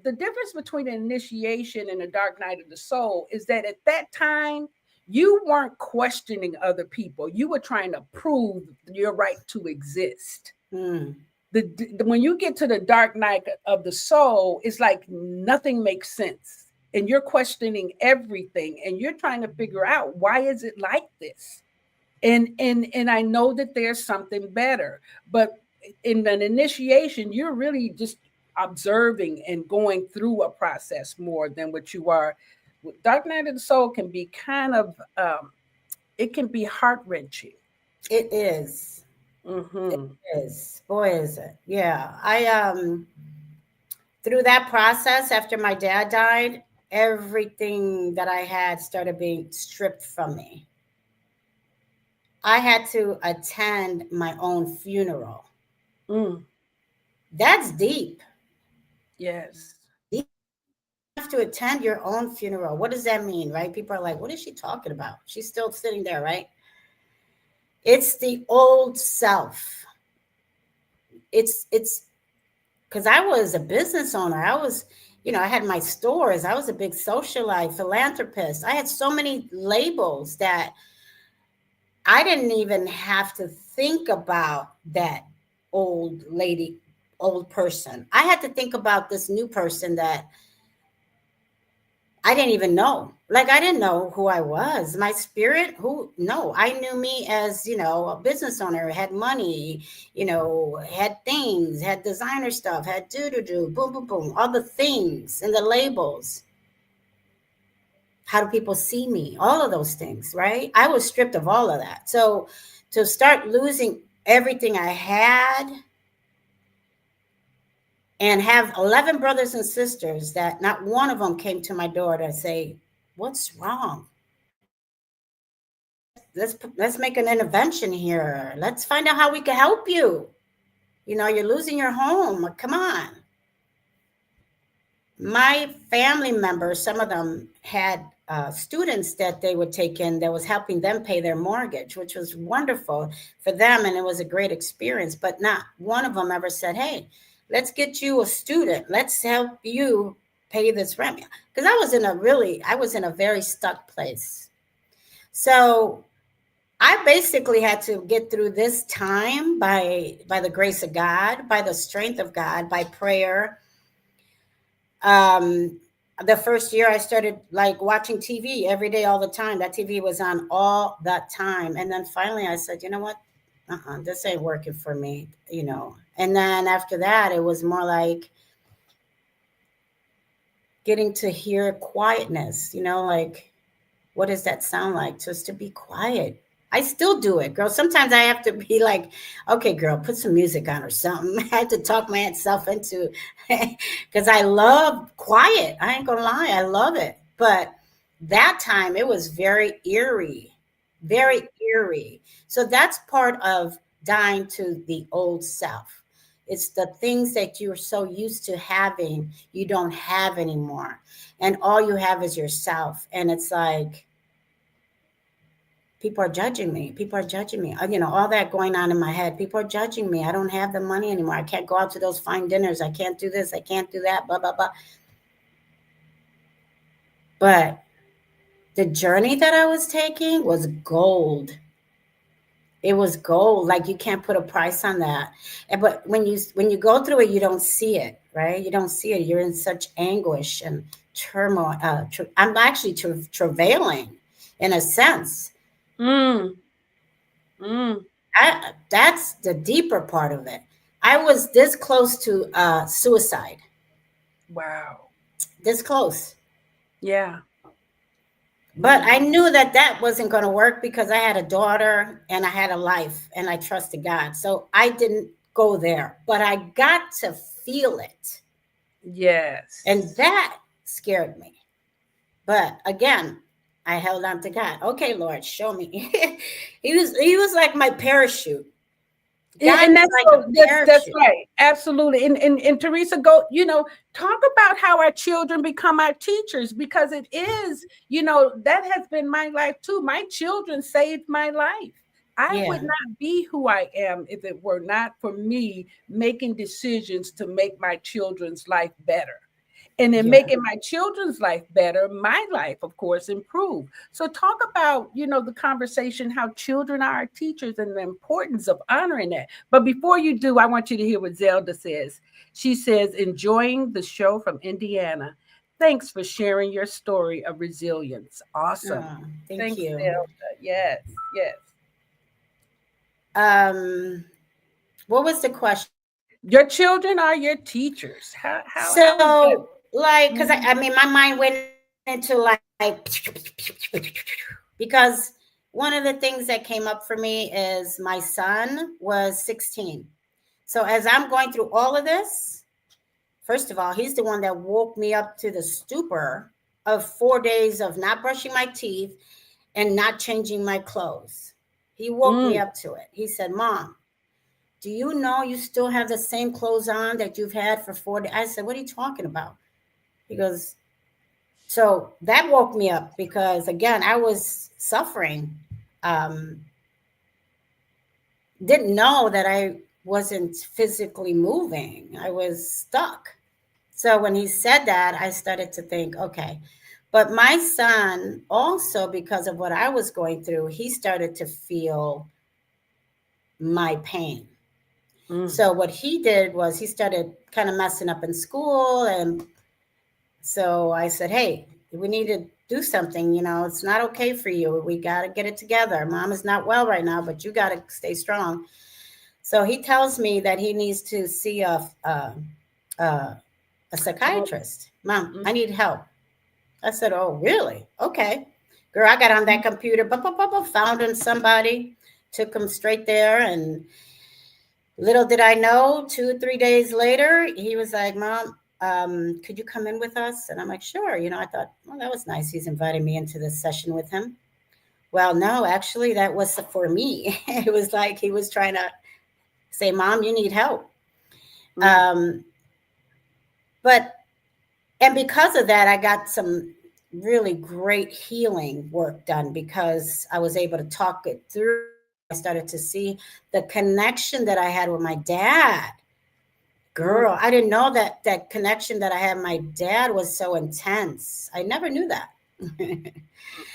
[SPEAKER 1] the difference between an initiation and a dark night of the soul is that at that time you weren't questioning other people. You were trying to prove your right to exist.
[SPEAKER 3] Mm,
[SPEAKER 1] When you get to the dark night of the soul, it's like nothing makes sense, and you're questioning everything, and you're trying to figure out, why is it like this? And I know that there's something better, but in an initiation, you're really just observing and going through a process more than what you are. Dark night of the soul can be kind of it can be heart wrenching.
[SPEAKER 3] it is. It
[SPEAKER 1] Hmm.
[SPEAKER 3] is. Boy, is it. Yeah. I through that process after my dad died, everything that I had started being stripped from me. I had to attend my own funeral.
[SPEAKER 1] Mm,
[SPEAKER 3] That's deep.
[SPEAKER 1] yes.
[SPEAKER 3] Deep. You have to attend your own funeral. What does that mean, right? People are like, what is she talking about? She's still sitting there, right? It's the old self. It's because I was a business owner. I was, I had my stores. I was a big socialite, philanthropist. I had so many labels that I didn't even have to think about that old lady, old person. I had to think about this new person that I didn't even know. Like, I didn't know who I was. My spirit, who? No, I knew me as, a business owner, had money, had things, had designer stuff, had do, boom, boom, boom, all the things and the labels. How do people see me? All of those things, right? I was stripped of all of that. So to start losing everything I had and have 11 brothers and sisters that not one of them came to my door to say, what's wrong? Let's make an intervention here. Let's find out how we can help you. You're losing your home. Come on. My family members, some of them had students that they would take in that was helping them pay their mortgage, which was wonderful for them. And it was a great experience. But not one of them ever said, hey, let's get you a student. Let's help you pay this rent. Because I was in a very stuck place. So I basically had to get through this time by the grace of God, by the strength of God, by prayer. The first year I started like watching TV every day, all the time. That TV was on all that time. And then finally I said, you know what? This ain't working for me, And then after that, it was more like getting to hear quietness, like, what does that sound like? Just to be quiet. I still do it, girl. Sometimes I have to be like, okay, girl, put some music on or something. I had to talk myself into, because I love quiet. I ain't gonna lie, I love it. But that time it was very eerie, very eerie. So that's part of dying to the old self. It's the things that you're so used to having, you don't have anymore. And all you have is yourself. And it's like, people are judging me. People are judging me. All that going on in my head. People are judging me. I don't have the money anymore. I can't go out to those fine dinners. I can't do this. I can't do that. Blah, blah, blah. But the journey that I was taking was gold. It was gold. Like, you can't put a price on that. But when you go through it, you don't see it, right? You don't see it. You're in such anguish and turmoil. I'm actually travailing in a sense.
[SPEAKER 1] Mm. Mm.
[SPEAKER 3] That's the deeper part of it. I was this close to suicide.
[SPEAKER 1] Wow.
[SPEAKER 3] This close.
[SPEAKER 1] Yeah.
[SPEAKER 3] But I knew that wasn't going to work because I had a daughter and I had a life and I trusted God. So I didn't go there, but I got to feel it.
[SPEAKER 1] Yes.
[SPEAKER 3] And that scared me. But again, I held on to God. Okay, Lord, show me. He was like my parachute.
[SPEAKER 1] And that's right. Absolutely. And Teresa, talk about how our children become our teachers, because it is, that has been my life too. My children saved my life. I would not be who I am if it were not for me making decisions to make my children's life better. And in making my children's life better, my life, of course, improved. So talk about, the conversation, how children are our teachers and the importance of honoring that. But before you do, I want you to hear what Zelda says. She says, enjoying the show from Indiana. Thanks for sharing your story of resilience. Awesome.
[SPEAKER 3] Oh, thank
[SPEAKER 1] Thanks,
[SPEAKER 3] you.
[SPEAKER 1] Zelda. Yes, yes.
[SPEAKER 3] What was the question?
[SPEAKER 1] Your children are your teachers. How
[SPEAKER 3] So, like, because I mean, my mind went into like, because one of the things that came up for me is my son was 16. So as I'm going through all of this, first of all, he's the one that woke me up to the stupor of 4 days of not brushing my teeth and not changing my clothes. He woke me up to it. He said, Mom, do you know you still have the same clothes on that you've had for 4 days? I said, what are you talking about? He goes, so that woke me up because, again, I was suffering. Didn't know that I wasn't physically moving. I was stuck. So when he said that, I started to think, okay. But my son also, because of what I was going through, he started to feel my pain.
[SPEAKER 1] Mm.
[SPEAKER 3] So what he did was he started kind of messing up in school. And so I said, hey, we need to do something. It's not okay for you. We got to get it together. Mom is not well right now, but you got to stay strong. So he tells me that he needs to see a psychiatrist. Mom, I
[SPEAKER 1] Mm.
[SPEAKER 3] need help. I said, oh, really? Okay. Girl, I got on that computer, found him somebody, took him straight there. And little did I know, 2 or 3 days later, he was like, Mom, could you come in with us? And I'm like, sure. I thought, well, that was nice. He's inviting me into this session with him. Well, no, actually, that was for me. It was like he was trying to say, Mom, you need help.
[SPEAKER 1] Mm.
[SPEAKER 3] Um, but and because of that, I got some really great healing work done because I was able to talk it through. I started to see the connection that I had with my dad.
[SPEAKER 1] Mm.
[SPEAKER 3] Girl, I didn't know that connection that I had with my dad was so intense. I never knew that. What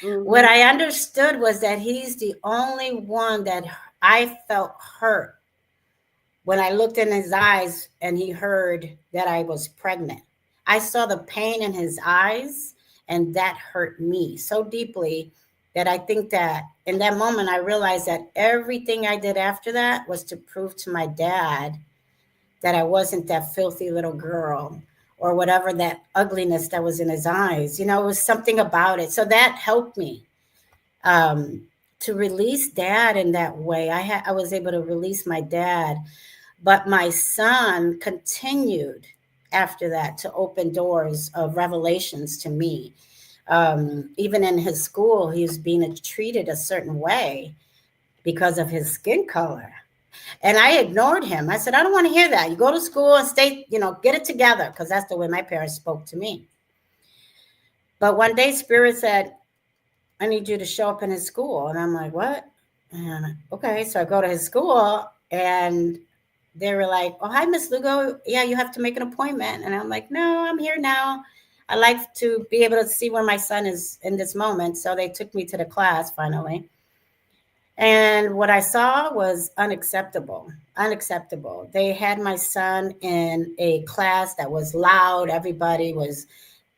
[SPEAKER 1] Mm-hmm.
[SPEAKER 3] I understood was that he's the only one that I felt hurt when I looked in his eyes and he heard that I was pregnant. I saw the pain in his eyes, and that hurt me so deeply that I think that in that moment I realized that everything I did after that was to prove to my dad that I wasn't that filthy little girl or whatever that ugliness that was in his eyes. It was something about it. So that helped me um, to release dad in that way. I was able to release my dad, but my son continued after that to open doors of revelations to me. Even in his school, he was being treated a certain way because of his skin color. And I ignored him. I said, I don't want to hear that. You go to school and stay, get it together, because that's the way my parents spoke to me. But one day, Spirit said, I need you to show up in his school. And I'm like, what? And okay. So I go to his school, and they were like, oh, hi, Miss Lugo. Yeah, you have to make an appointment. And I'm like, no, I'm here now. I like to be able to see where my son is in this moment. So they took me to the class finally. And what I saw was unacceptable. Unacceptable. They had my son in a class that was loud. Everybody was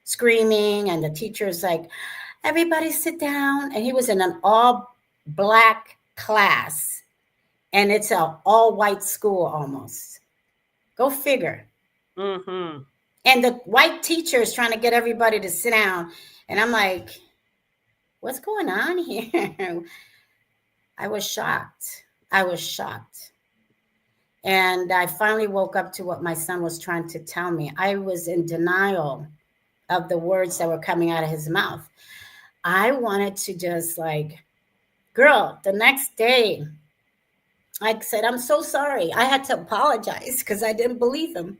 [SPEAKER 3] screaming, and the teacher's like, everybody sit down. And he was in an all black class, and it's an all white school almost. Go figure.
[SPEAKER 1] Mm-hmm.
[SPEAKER 3] And the white teacher is trying to get everybody to sit down. And I'm like, what's going on here? I was shocked. I was shocked. And I finally woke up to what my son was trying to tell me. I was in denial of the words that were coming out of his mouth. I wanted to just like, girl, the next day, I said, I'm so sorry. I had to apologize because I didn't believe him.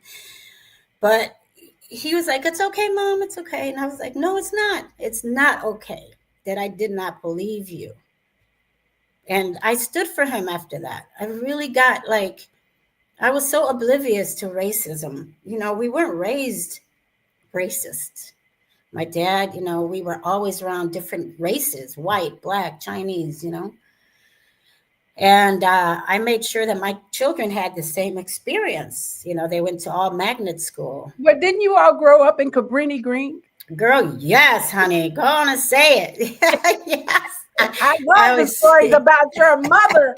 [SPEAKER 3] But he was like, it's okay, Mom, it's okay. And I was like, no, it's not. It's not okay that I did not believe you. And I stood for him after that. I really got like, I was so oblivious to racism. We weren't raised racist. My dad, we were always around different races, white, black, Chinese. And I made sure that my children had the same experience. They went to all magnet school.
[SPEAKER 1] But didn't you all grow up in Cabrini Green?
[SPEAKER 3] Girl, yes, honey. Go on and say it. Yes.
[SPEAKER 1] I
[SPEAKER 3] I
[SPEAKER 1] love the
[SPEAKER 3] was
[SPEAKER 1] stories about your mother.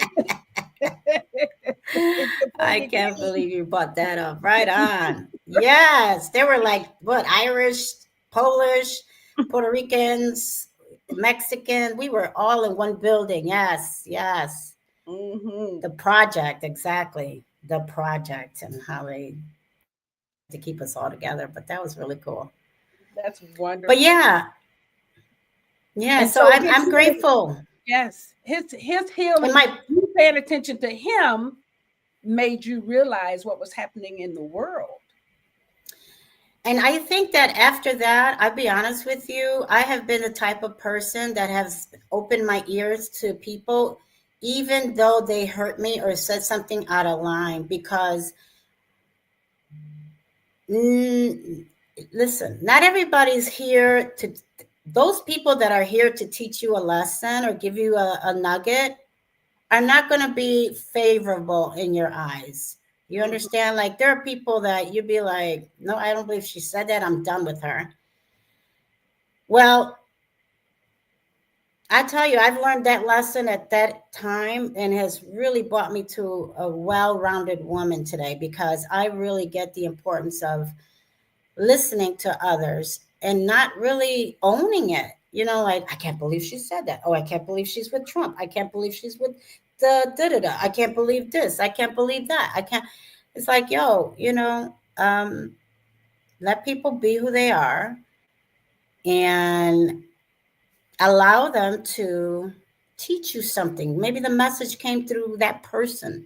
[SPEAKER 3] I can't believe you brought that up. Right on. Yes. They were like what, Irish, Polish, Puerto Ricans, Mexican. We were all in one building. Yes, yes.
[SPEAKER 1] Mm-hmm.
[SPEAKER 3] The project, exactly. The project, and how they to keep us all together. But that was really cool.
[SPEAKER 1] That's
[SPEAKER 3] But
[SPEAKER 1] wonderful.
[SPEAKER 3] yeah, yeah.
[SPEAKER 1] And
[SPEAKER 3] So
[SPEAKER 1] so his
[SPEAKER 3] I'm
[SPEAKER 1] healing,
[SPEAKER 3] grateful.
[SPEAKER 1] yes, his
[SPEAKER 3] And
[SPEAKER 1] healing,
[SPEAKER 3] my
[SPEAKER 1] you paying attention to him made you realize what was happening in the world.
[SPEAKER 3] And I think that after that, I'll be honest with you, I have been the type of person that has opened my ears to people, even though they hurt me or said something out of line. Because, mm, listen, not everybody's here to those people that are here to teach you a lesson or give you a nugget are not going to be favorable in your eyes. You
[SPEAKER 1] Mhm.
[SPEAKER 3] understand? Like there are people that you'd be like, no, I don't believe she said that. I'm done with her. Well, I tell you, I've learned that lesson at that time and has really brought me to a well rounded woman today because I really get the importance of listening to others and not really owning it. You know, like, I can't believe she said that. Oh, I can't believe she's with Trump. I can't believe she's with the da da da. I can't believe this. I can't believe that. I can't. It's like, yo, let people be who they are and allow them to teach you something. Maybe the message came through that person.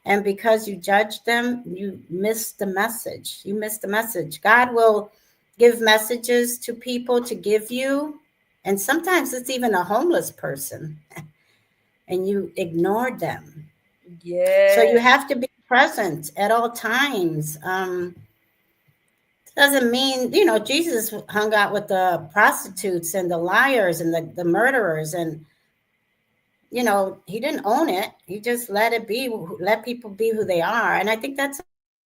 [SPEAKER 3] And because you judge them, you miss the message. You miss the message. God will give messages to people to give you. And sometimes it's even a homeless person and you ignored them. So you
[SPEAKER 1] Yeah.
[SPEAKER 3] have to be present at all times. Doesn't mean, Jesus hung out with the prostitutes and the liars and the murderers. And he didn't own it. He just let it be, let people be who they are. And I think that's a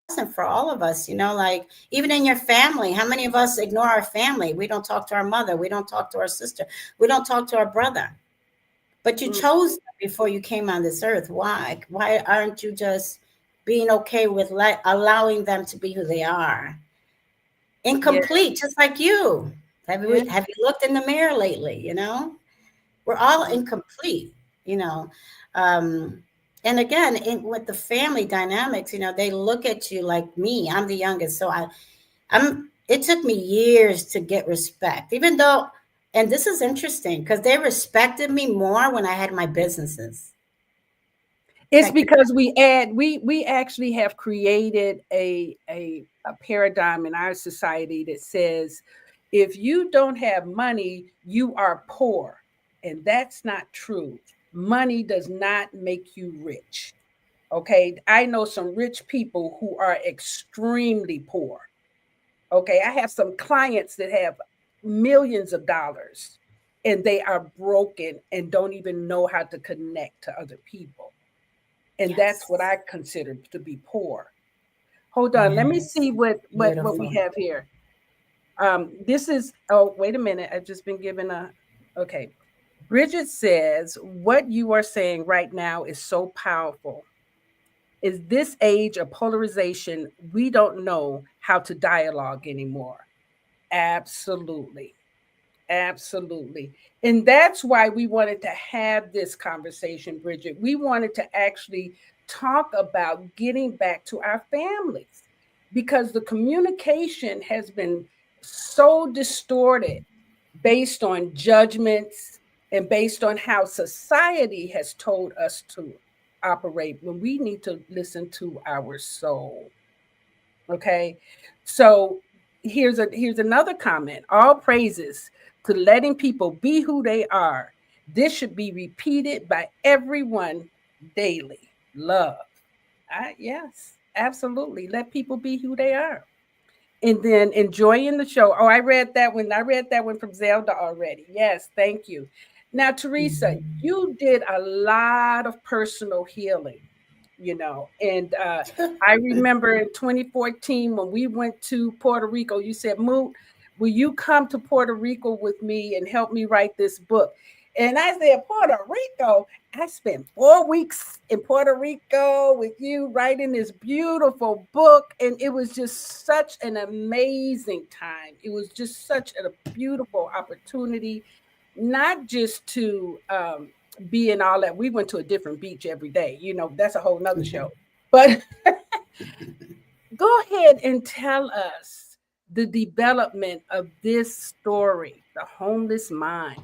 [SPEAKER 3] lesson for all of us, like even in your family, how many of us ignore our family? We don't talk to our mother. We don't talk to our sister. We don't talk to our brother. But you
[SPEAKER 1] Mm.
[SPEAKER 3] chose them before you came on this earth. Why? Why aren't you just being okay with allowing them to be who they are?
[SPEAKER 1] Yeah.
[SPEAKER 3] Incomplete, just like you.
[SPEAKER 1] Yeah.
[SPEAKER 3] Have you looked in the mirror lately? We're all
[SPEAKER 1] Mm.
[SPEAKER 3] incomplete, you know. Um, and again, with the family dynamics, they look at you like me. I'm the youngest, so I'm. It took me years to get respect, even though. And this is interesting because they respected me more when I had my businesses.
[SPEAKER 1] It's
[SPEAKER 3] Check this.
[SPEAKER 1] because we actually have created a paradigm in our society that says if you don't have money, you are poor. And that's not true. Money does not make you rich. Okay. I know some rich people who are extremely poor. Okay. I have some clients that have millions of dollars and they are broken and don't even know how to connect to other people. And that's what
[SPEAKER 3] Yes.
[SPEAKER 1] I consider to be poor. Hold on, let me
[SPEAKER 3] Yes.
[SPEAKER 1] see what we
[SPEAKER 3] Beautiful.
[SPEAKER 1] have here. This is oh wait a minute, I've just been given a okay. Bridget says what you are saying right now is so powerful. Is this age of polarization? We don't know how to dialogue anymore. Absolutely. Absolutely. And that's why we wanted to have this conversation, Bridget. We wanted to actually talk about getting back to our families because the communication has been so distorted based on judgments and based on how society has told us to operate when we need to listen to our soul. Okay. So here's another comment. All praises to letting people be who they are. This should be repeated by everyone daily. Love. Yes, absolutely. Let people be who they are. And then enjoying the show. Oh, I read that one. I read that one from Zelda already. Yes, thank you. Now, Teresa, you did a lot of personal healing, and I remember in 2014 when we went to Puerto Rico, you said, Moot, will you come to Puerto Rico with me and help me write this book? And I said, Puerto Rico? I spent 4 weeks in Puerto Rico with you writing this beautiful book. And it was just such an amazing time. It was just such a beautiful opportunity, not just to be in all that. We went to a different beach every day. That's a whole nother show. But go ahead and tell us the development of this story, The Homeless Mind.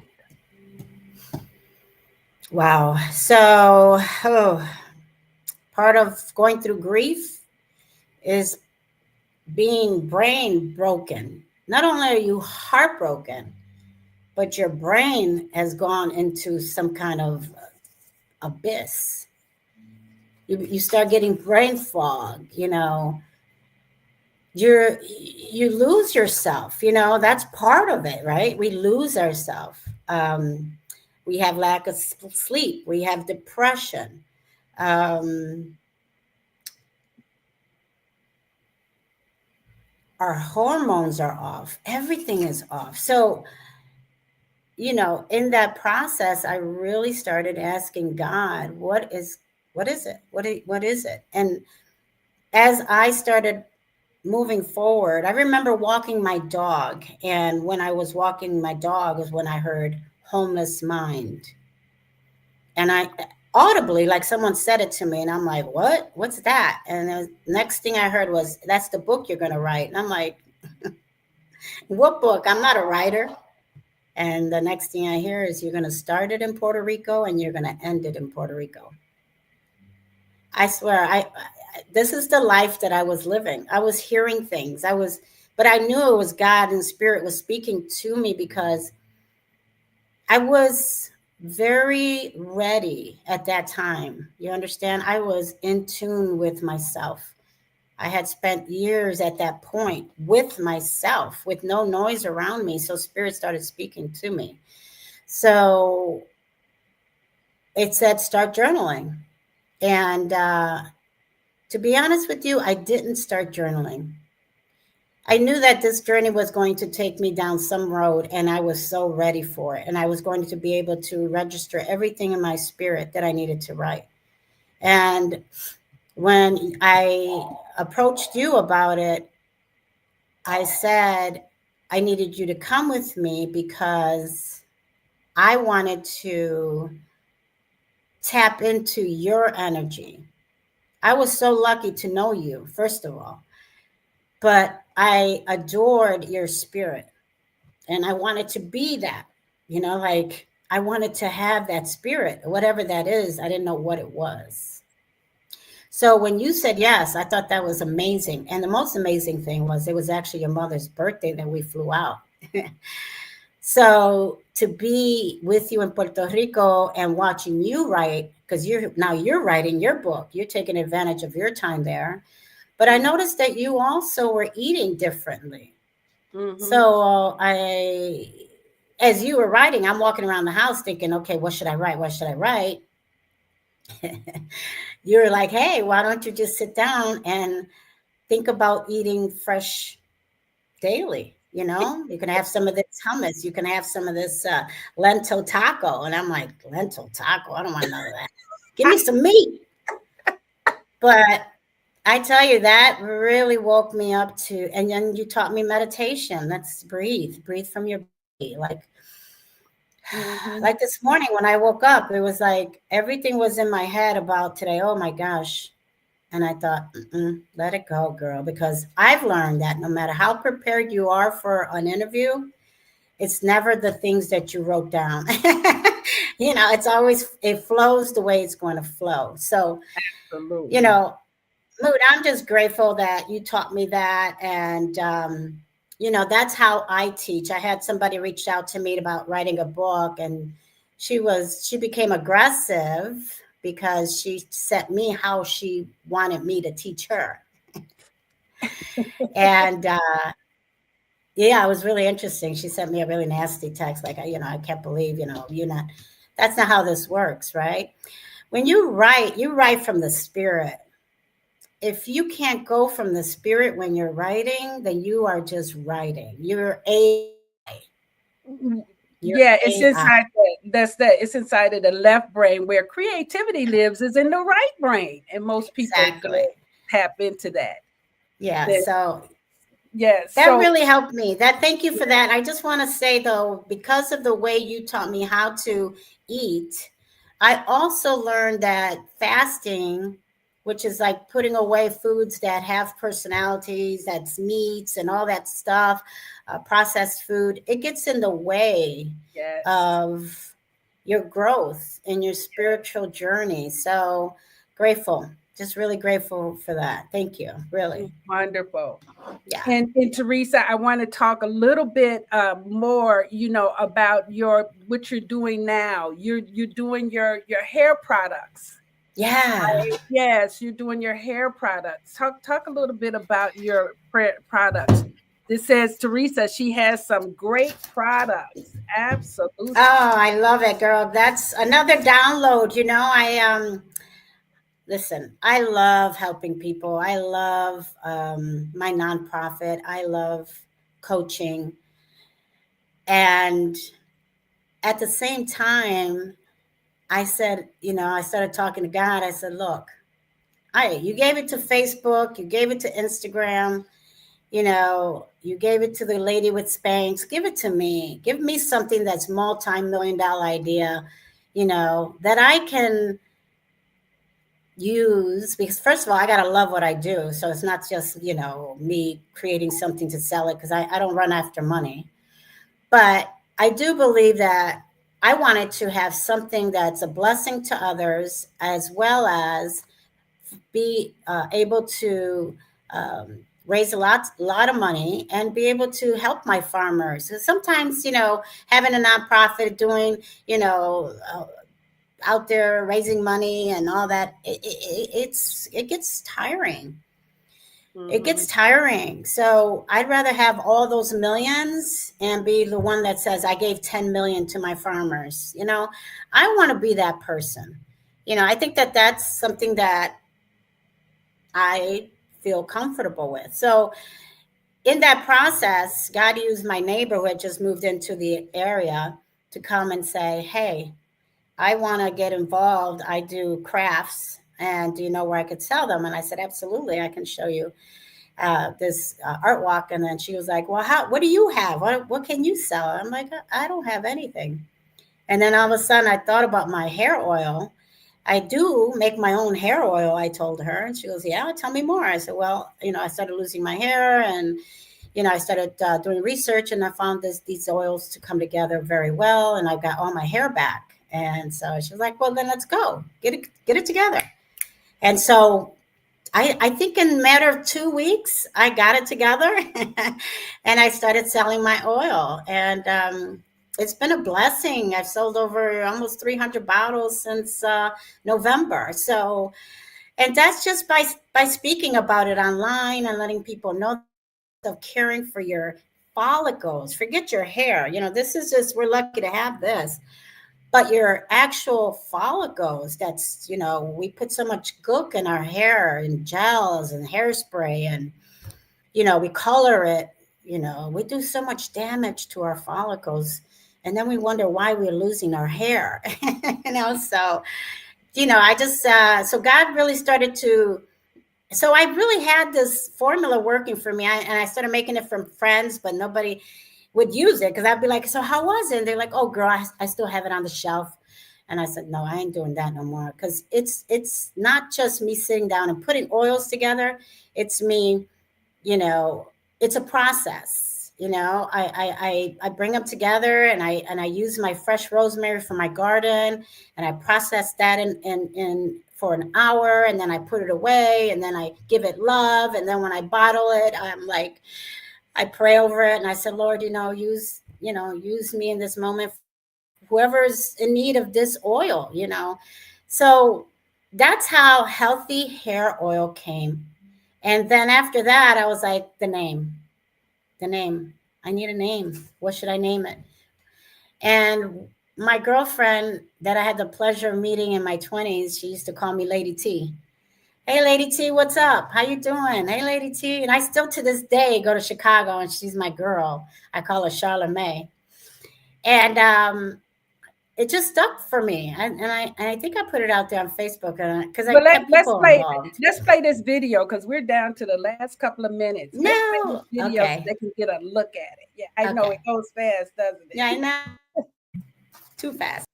[SPEAKER 3] Wow. So, part of going through grief is being brain broken. Not only are you heartbroken, but your brain has gone into some kind of abyss. You start getting brain fog, you lose yourself. That's part of it, right? We lose ourselves. We have lack of sleep. We have depression. Um, our hormones are off. Everything is off. So, in that process, I really started asking God, what is it? What is it? And as I started moving forward, I remember walking my dog. And when I was walking my dog was when I heard homeless mind. And I audibly, like someone said it to me, and I'm like, what? What's that? And the next thing I heard was, that's the book you're going to write. And I'm like, what book? I'm not a writer. And the next thing I hear is, you're going to start it in Puerto Rico and you're going to end it in Puerto Rico. I swear, this is the life that I was living. I was hearing things. But I knew it was God and Spirit was speaking to me, because I was very ready at that time. You understand? I was in tune with myself. I had spent years at that point with myself, with no noise around me. So Spirit started speaking to me. So it said, start journaling. And to be honest with you, I didn't start journaling. I knew that this journey was going to take me down some road, and I was so ready for it. And I was going to be able to register everything in my spirit that I needed to write. And when I approached you about it, I said, I needed you to come with me because I wanted to tap into your energy. I was so lucky to know you, first of all, but I adored your spirit, and I wanted to be that, like I wanted to have that spirit, whatever that is. I didn't know what it was. So when you said yes, I thought that was amazing. And the most amazing thing was, it was actually your mother's birthday that we flew out. So to be with you in Puerto Rico and watching you write, because you're writing your book, you're taking advantage of your time there. But I noticed that you also were eating differently.
[SPEAKER 1] Mm-hmm.
[SPEAKER 3] So as you were writing, I'm walking around the house thinking, okay, what should I write? What should I write? You were like, hey, why don't you just sit down and think about eating fresh daily? You can have some of this hummus. You can have some of this lentil taco. And I'm like, lentil taco? I don't want none of that. Give me some meat. But I tell you, that really woke me up to, and then you taught me meditation. Let's breathe from your belly.
[SPEAKER 1] Mm-hmm.
[SPEAKER 3] Like this morning when I woke up, it was like everything was in my head about today. Oh my gosh. And I thought, let it go, girl, because I've learned that no matter how prepared you are for an interview, it's never the things that you wrote down. It flows the way it's going to flow. So, you
[SPEAKER 1] Absolutely.
[SPEAKER 3] know, Mood, I'm just grateful that you taught me that. And, that's how I teach. I had somebody reach out to me about writing a book, and she became aggressive because she sent me how she wanted me to teach her. And, yeah, it was really interesting. She sent me a really nasty text, like, I can't believe, that's not how this works, right? When you write from the spirit. If you can't go from the spirit when you're writing, then you are just writing. You're AI. You're
[SPEAKER 1] Yeah, it's
[SPEAKER 3] AI.
[SPEAKER 1] inside it's inside of the left brain, where creativity lives is in the right brain. And most people
[SPEAKER 3] Exactly.
[SPEAKER 1] don't tap into that.
[SPEAKER 3] Yeah.
[SPEAKER 1] That
[SPEAKER 3] So
[SPEAKER 1] yes.
[SPEAKER 3] that
[SPEAKER 1] So
[SPEAKER 3] really helped me. Thank you for that. I just want to say though, because of the way you taught me how to eat, I also learned that fasting, which is like putting away foods that have personalities, that's meats and all that stuff, processed food, it gets in the way
[SPEAKER 1] yes.
[SPEAKER 3] of your growth in your spiritual journey. So grateful, just really grateful for that. Thank you. Really.
[SPEAKER 1] Wonderful.
[SPEAKER 3] Yeah.
[SPEAKER 1] And Teresa, I want to talk a little bit more, about what you're doing now. You're doing your hair products.
[SPEAKER 3] Yeah.
[SPEAKER 1] Yes, you're doing your hair products. Talk a little bit about your products. This says Teresa, she has some great products.
[SPEAKER 3] Oh,
[SPEAKER 1] Absolutely.
[SPEAKER 3] I love it, girl. That's another download. I listen, I love helping people. I love my nonprofit. I love coaching. And at the same time, I said, I started talking to God. I said, look, you gave it to Facebook, you gave it to Instagram, you gave it to the lady with Spanx. Give it to me. Give me something that's multi-million-dollar idea, that I can use, because first of all, I got to love what I do. So it's not just, me creating something to sell it, because I don't run after money. But I do believe that I wanted to have something that's a blessing to others, as well as be able to raise a lot of money and be able to help my farmers. So sometimes, having a nonprofit doing, out there raising money and all that, it gets tiring. It
[SPEAKER 1] Mm-hmm.
[SPEAKER 3] gets tiring. So I'd rather have all those millions and be the one that says I gave 10 million to my farmers. I want to be that person. I think that that's something that I feel comfortable with. So in that process, God used my neighbor who had just moved into the area to come and say, hey, I want to get involved. I do crafts, and do you know where I could sell them? And I said, absolutely, I can show you this art walk. And then she was like, well, what do you have? What can you sell? I'm like, I don't have anything. And then all of a sudden I thought about my hair oil. I do make my own hair oil, I told her. And she goes, yeah, tell me more. I said, well, I started losing my hair, and, I started doing research, and I found these oils to come together very well. And I got all my hair back. And so she was like, well, then let's go get it together. And so I think in a matter of 2 weeks, I got it together and I started selling my oil. And it's been a blessing. I've sold over almost 300 bottles since November. So, and that's just by speaking about it online and letting people know the importance of caring for your follicles. Forget your hair. This is just, we're lucky to have this. But your actual follicles, that's, we put so much gook in our hair and gels and hairspray, and, we color it, we do so much damage to our follicles. And then we wonder why we're losing our hair, so, I just, so God really started to, so I really had this formula working for me. And I started making it from friends, but nobody would use it, because I'd be like, so how was it? And they're like, oh, girl, I still have it on the shelf. And I said, no, I ain't doing that no more, because it's not just me sitting down and putting oils together. It's me, you know, it's a process. I bring them together, and I use my fresh rosemary from my garden, and I process that in for an hour, and then I put it away, and then I give it love, and then when I bottle it, I'm like, I pray over it, and I said, Lord, use me in this moment, whoever's in need of this oil. So that's how healthy hair oil came. And then after that, I was like, the name. I need a name. What should I name it? And my girlfriend that I had the pleasure of meeting in my 20s, she used to call me Lady T. Hey, Lady T, what's up? How you doing? Hey, Lady T. And I still to this day go to Chicago, and she's my girl. I call her Charlotte May. And it just stuck for me. And I think I put it out there on Facebook, because I
[SPEAKER 1] But
[SPEAKER 3] kept people involved.
[SPEAKER 1] let's play this video, because we're down to the last couple of minutes. Let's play this
[SPEAKER 3] No.
[SPEAKER 1] video so
[SPEAKER 3] Okay.
[SPEAKER 1] they can get a look at it. Yeah, I know it
[SPEAKER 3] Okay.
[SPEAKER 1] goes fast, doesn't
[SPEAKER 3] Yeah, I
[SPEAKER 1] it?
[SPEAKER 3] know. Too fast.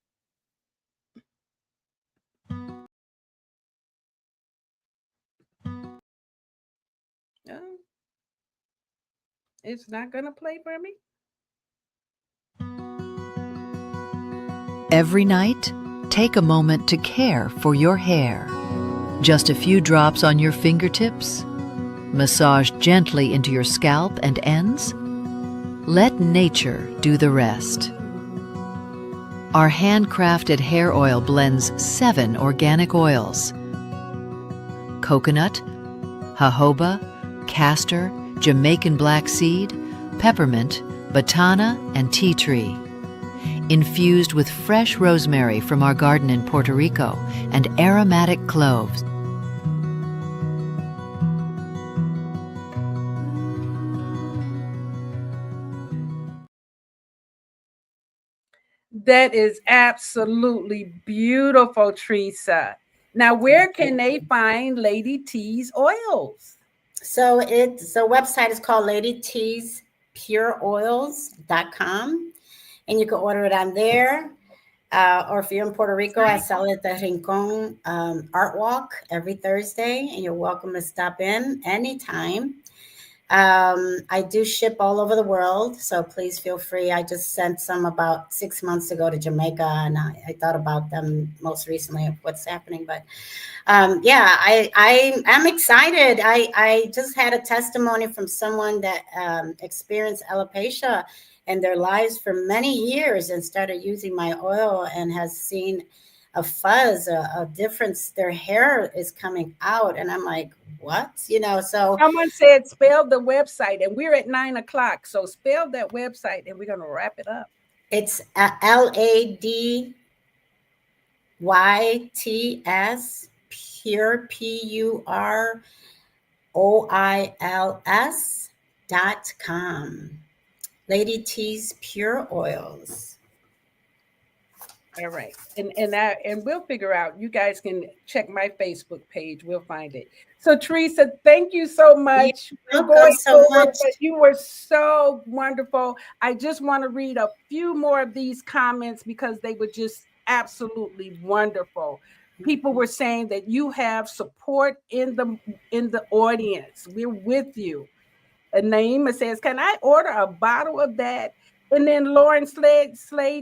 [SPEAKER 1] Oh, it's not gonna play for me.
[SPEAKER 4] Every night, take a moment to care for your hair. Just a few drops on your fingertips. Massage gently into your scalp and ends. Let nature do the rest. Our handcrafted hair oil blends 7 organic oils: coconut, jojoba, castor, Jamaican black seed, peppermint, batana, and tea tree. Infused with fresh rosemary from our garden in Puerto Rico and aromatic cloves.
[SPEAKER 1] That is absolutely beautiful, Teresa. Now, where can they find Lady T's oils?
[SPEAKER 3] So the website is called ladyteaspureoils.com, and you can order it on there. Or if you're in Puerto Rico, I sell it at the Rincon Art Walk every Thursday, and you're welcome to stop in anytime. I do ship all over the world, so please feel free. I just sent some about 6 months ago to Jamaica, and I thought about them most recently of what's happening. But yeah, I'm excited. I just had a testimony from someone that experienced alopecia in their lives for many years and started using my oil and has seen a fuzz, a difference. Their hair is coming out, and I'm like, what? So
[SPEAKER 1] someone said spell the website, and we're at 9:00, so spell that website, and we're going to wrap it up.
[SPEAKER 3] It's LADYTS pure PUROILS.com. Lady T's Pure Oils.
[SPEAKER 1] All right. And we'll figure out, you guys can check my Facebook page. We'll find it. So Teresa, thank you so much.
[SPEAKER 3] You're welcome so much.
[SPEAKER 1] You were so wonderful. I just want to read a few more of these comments because they were just absolutely wonderful. People were saying that you have support in the audience. We're with you. And Naima says, can I order a bottle of that? And then Lauren Slade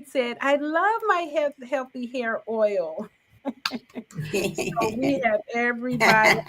[SPEAKER 1] said, I love my healthy hair oil. So we have everybody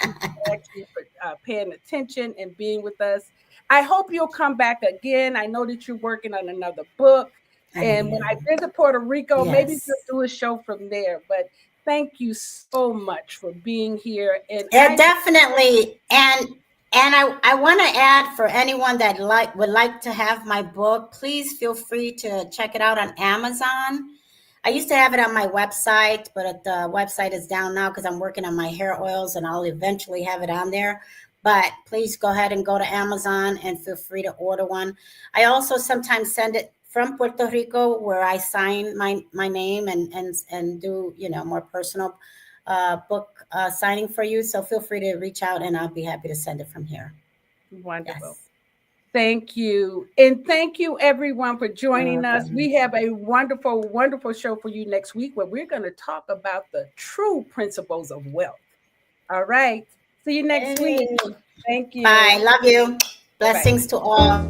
[SPEAKER 1] actually for paying attention and being with us. I hope you'll come back again. I know that you're working on another book. And when I visit Puerto Rico, maybe we'll do a show from there. But thank you so much for being here. And
[SPEAKER 3] definitely. And I want to add, for anyone that would like to have my book, please feel free to check it out on Amazon. I used to have it on my website, but the website is down now because I'm working on my hair oils, and I'll eventually have it on there. But please go ahead and go to Amazon and feel free to order one. I also sometimes send it from Puerto Rico, where I sign my name and do more personal book signing for you. So feel free to reach out, and I'll be happy to send it from here.
[SPEAKER 1] Wonderful. Yes. Thank you. And thank you, everyone, for joining us. We have a wonderful, wonderful show for you next week where we're going to talk about the true principles of wealth. All right. See you next week. Thank you.
[SPEAKER 3] Bye. Love you. Blessings to all.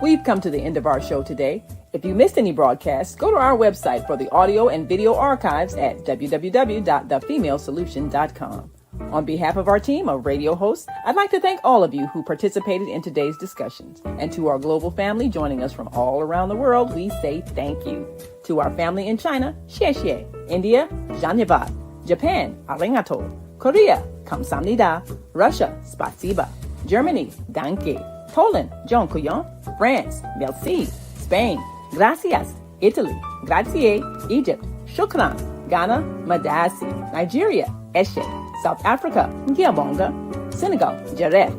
[SPEAKER 2] We've come to the end of our show today. If you missed any broadcasts, go to our website for the audio and video archives at www.thefemalesolution.com. On behalf of our team of radio hosts, I'd like to thank all of you who participated in today's discussions. And to our global family joining us from all around the world, we say thank you. To our family in China, xie xie. India, dhanyavad. Japan, arigato. Korea, kamsamnida. Russia, spasiba. Germany, danke. Poland, dziękuję. France, merci. Spain, gracias. Italy, grazie. Egypt, shukran. Ghana, madasi. Nigeria, eshe. South Africa, ngiyabonga. Senegal, jareh.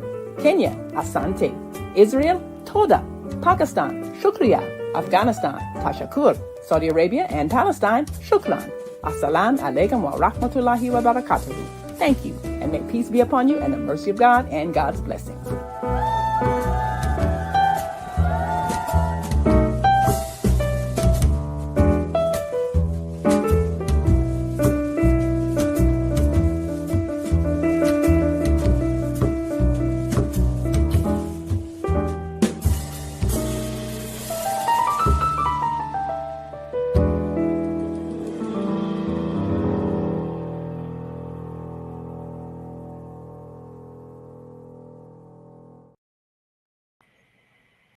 [SPEAKER 2] Kenya, asante. Israel, toda. Pakistan, shukriya. Afghanistan, tashakur. Saudi Arabia and Palestine, shukran. Assalamu alaikum wa rahmatullahi wa barakatuhu. Thank you, and may peace be upon you and the mercy of God and God's blessings.